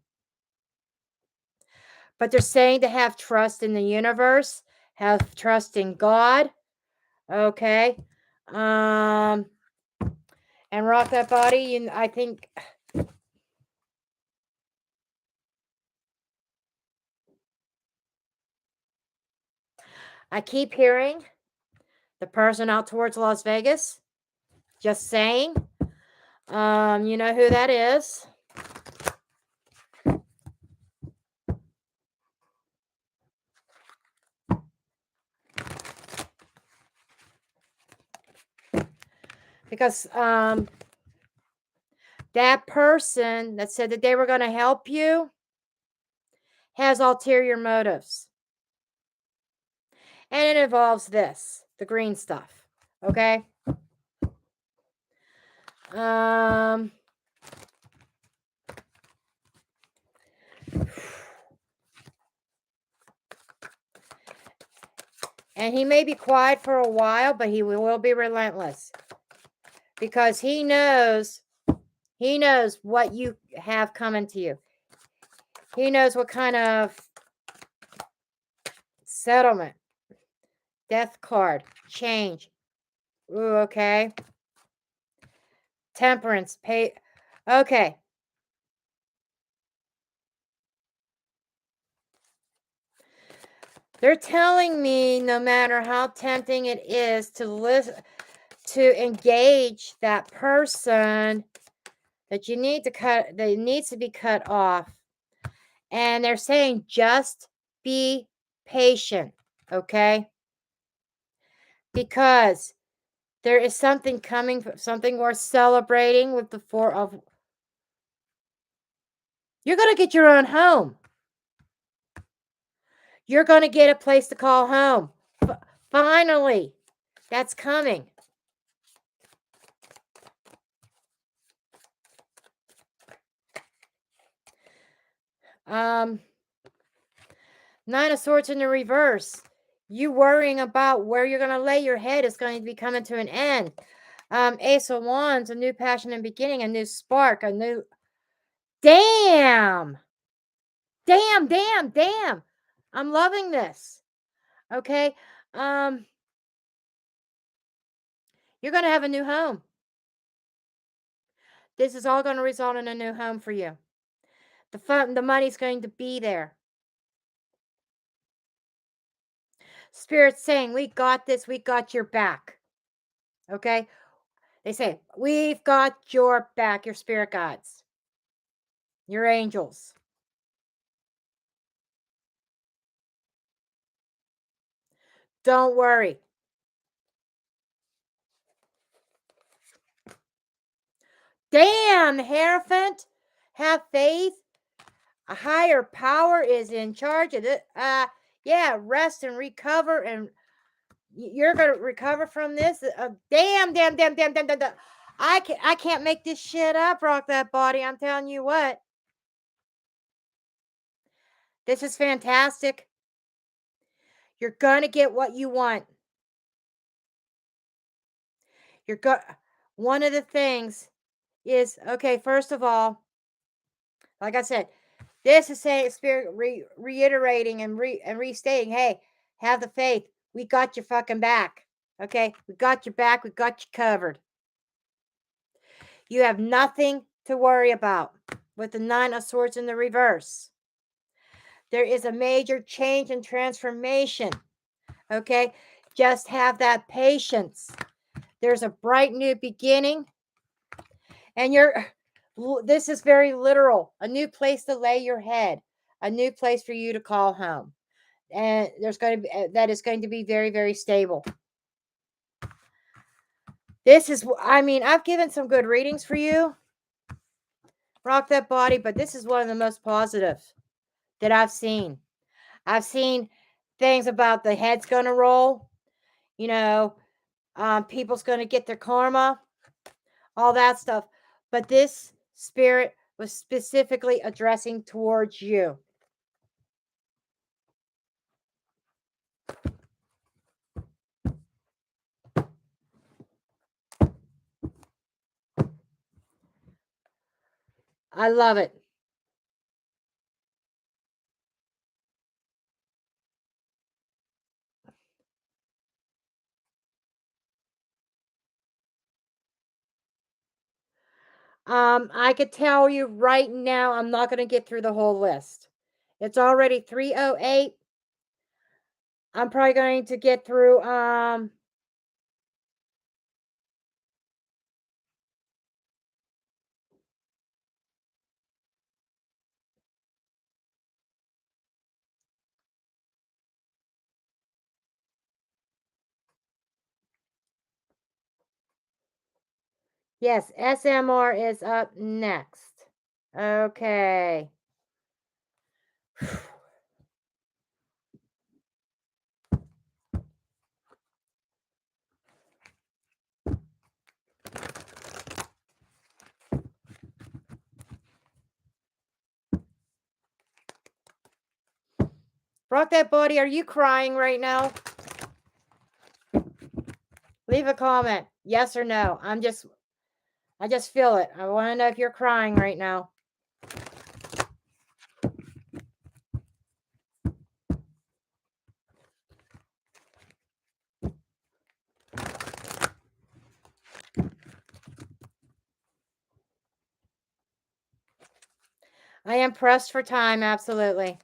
Speaker 1: But they're saying to have trust in the universe, have trust in God. Okay. And rock that body. And I think I keep hearing the person out towards Las Vegas. Just saying. You know who that is. Because that person that said that they were going to help you has ulterior motives. And it involves this, the green stuff. Okay? Um and he may be quiet for a while, but he will be relentless. Because he knows what you have coming to you. He knows what kind of settlement, death card, change. Ooh, okay. Temperance, pay. Okay. They're telling me no matter how tempting it is to listen, to engage that person, that it needs to be cut off. And they're saying just be patient, okay? Because there is something coming, something worth celebrating with the four of. You're going to get your own home. You're going to get a place to call home. Finally, that's coming. Nine of Swords in the reverse. You worrying about where you're going to lay your head is going to be coming to an end. Ace of Wands, a new passion and beginning, a new spark, a new. Damn! Damn, damn, damn. I'm loving this. Okay? You're going to have a new home. This is all going to result in a new home for you. The money's going to be there. Spirit's saying, we got this, we got your back. Okay? They say, we've got your back, your spirit guides, your angels. Don't worry. Damn, Hierophant. Have faith. A higher power is in charge of it. Yeah, rest and recover, and you're gonna recover from this. Damn. I can't make this shit up, Rock That Body. I'm telling you what. This is fantastic. You're gonna get what you want. You're go One of the things is, okay, first of all, like I said, this is saying spirit reiterating and restating, hey, have the faith. We got your fucking back. Okay? We got your back. We got you covered. You have nothing to worry about with the Nine of Swords in the reverse. There is a major change and transformation. Okay? Just have that patience. There's a bright new beginning. And this is very literal. A new place to lay your head. A new place for you to call home. And that is going to be very, very stable. I've given some good readings for you, Rock That Body, but this is one of the most positive that I've seen. I've seen things about the head's going to roll, people's going to get their karma, all that stuff. But this spirit was specifically addressing towards you. I love it. I could tell you right now, I'm not going to get through the whole list. It's already 3:08. I'm probably going to get through yes, SMR is up next. Okay. Rock That Body, are you crying right now? Leave a comment. Yes or no. I just feel it. I want to know if you're crying right now. I am pressed for time, absolutely.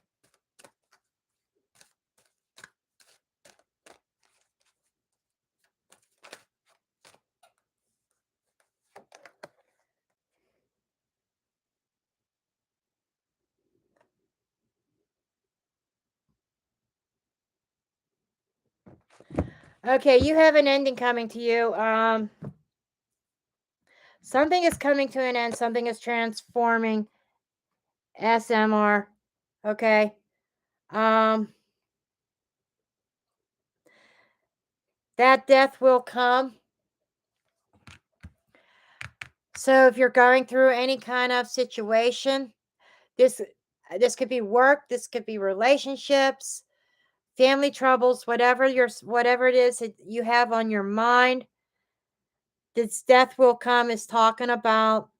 Speaker 1: Okay, you have an ending coming to you. Something is coming to an end. Something is transforming. SMR. Okay. That death will come. So if you're going through any kind of situation, this could be work, this could be relationships, family troubles, whatever it is that you have on your mind, this death will come is talking about.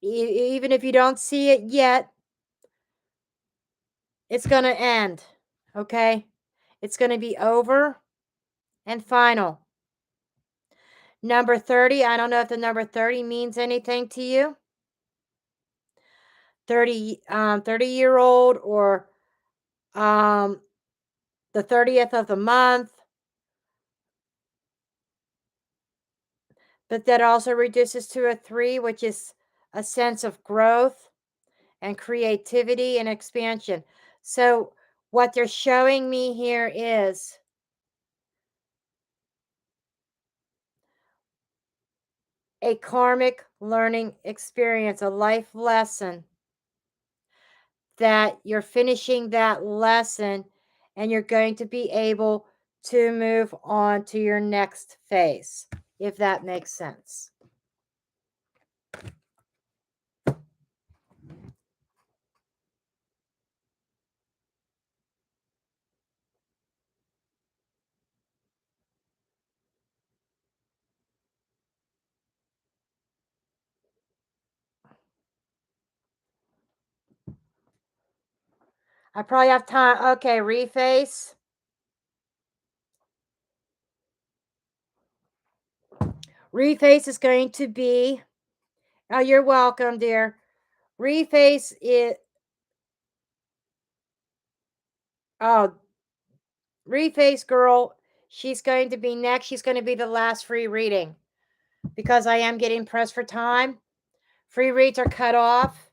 Speaker 1: Even if you don't see it yet, it's going to end. Okay? It's going to be over and final. Number 30, I don't know if the number 30 means anything to you. 30-year-old or the 30th of the month. But that also reduces to a 3, which is a sense of growth and creativity and expansion. So what they're showing me here is a karmic learning experience, a life lesson that you're finishing that lesson and you're going to be able to move on to your next phase, if that makes sense. I probably have time. Okay, reface. Reface is going to be, oh, you're welcome, dear. Reface it. Oh, Reface girl, she's going to be next. She's going to be the last free reading because I am getting pressed for time. Free reads are cut off.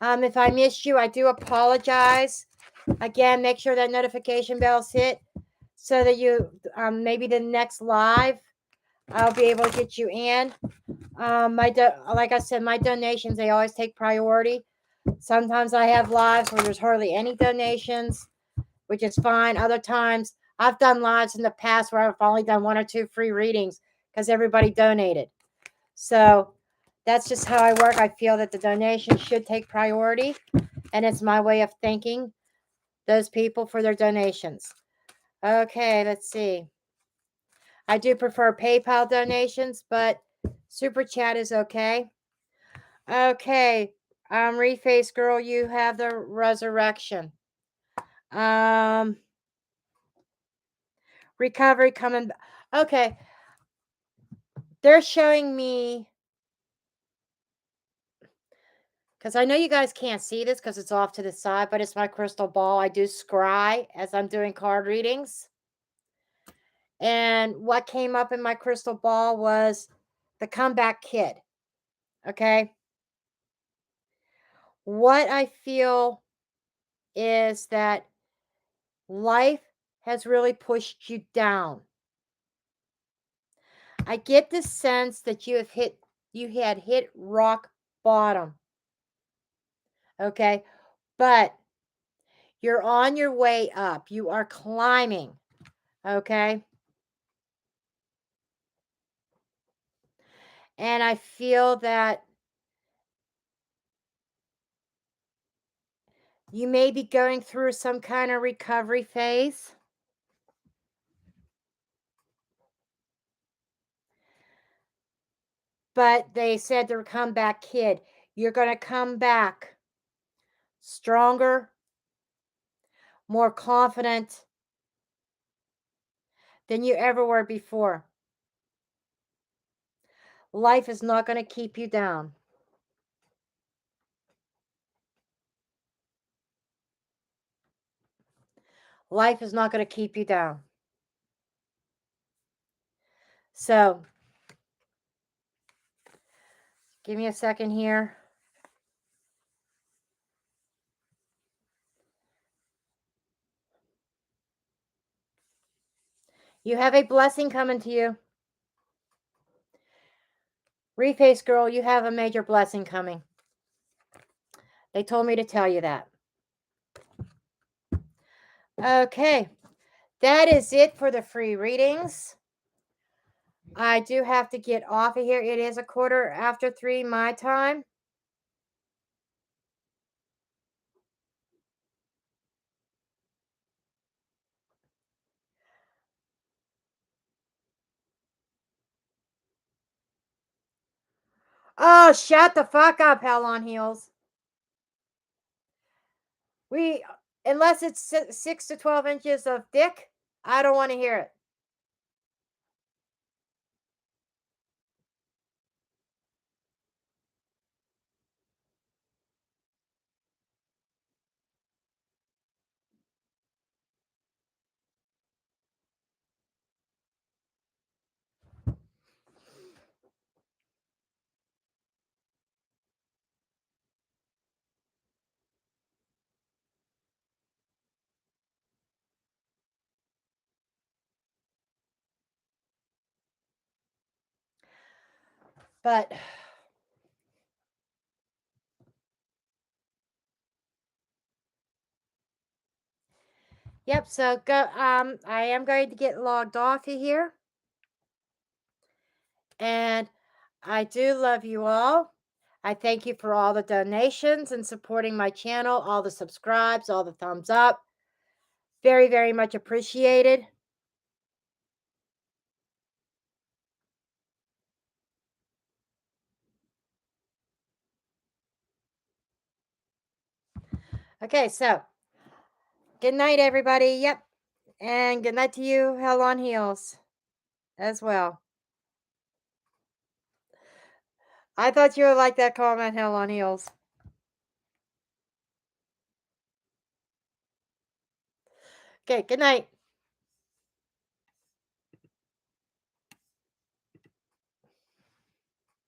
Speaker 1: If I missed you, I do apologize. Again, make sure that notification bell's hit so that you, maybe the next live, I'll be able to get you in. Like I said, my donations, they always take priority. Sometimes I have lives where there's hardly any donations, which is fine. Other times, I've done lives in the past where I've only done 1 or 2 free readings because everybody donated. So that's just how I work. I feel that the donation should take priority, and it's my way of thanking those people for their donations. Okay, let's see. I do prefer PayPal donations, but Super Chat is okay. Okay, Reface Girl, you have the resurrection. Recovery coming. Okay, they're showing me, because I know you guys can't see this because it's off to the side, but it's my crystal ball. I do scry as I'm doing card readings. And what came up in my crystal ball was the comeback kid. Okay. What I feel is that life has really pushed you down. I get the sense that you had hit rock bottom. Okay. But you're on your way up. You are climbing. Okay. And I feel that you may be going through some kind of recovery phase. But they said to come back, kid. You're going to come back stronger, more confident than you ever were before. Life is not going to keep you down. Life is not going to keep you down. So, give me a second here. You have a blessing coming to you. Reface girl, you have a major blessing coming. They told me to tell you that. Okay. That is it for the free readings. I do have to get off of here. It is 3:15 my time. Oh, shut the fuck up, Hell on Heels. Unless it's 6 to 12 inches of dick, I don't want to hear it. But yep, so go I am going to get logged off of here. And I do love you all. I thank you for all the donations and supporting my channel, all the subscribes, all the thumbs up. Very, very much appreciated. Okay, so good night, everybody. Yep. And good night to you, Hell on Heels, as well. I thought you would like that comment, Hell on Heels. Okay, good night.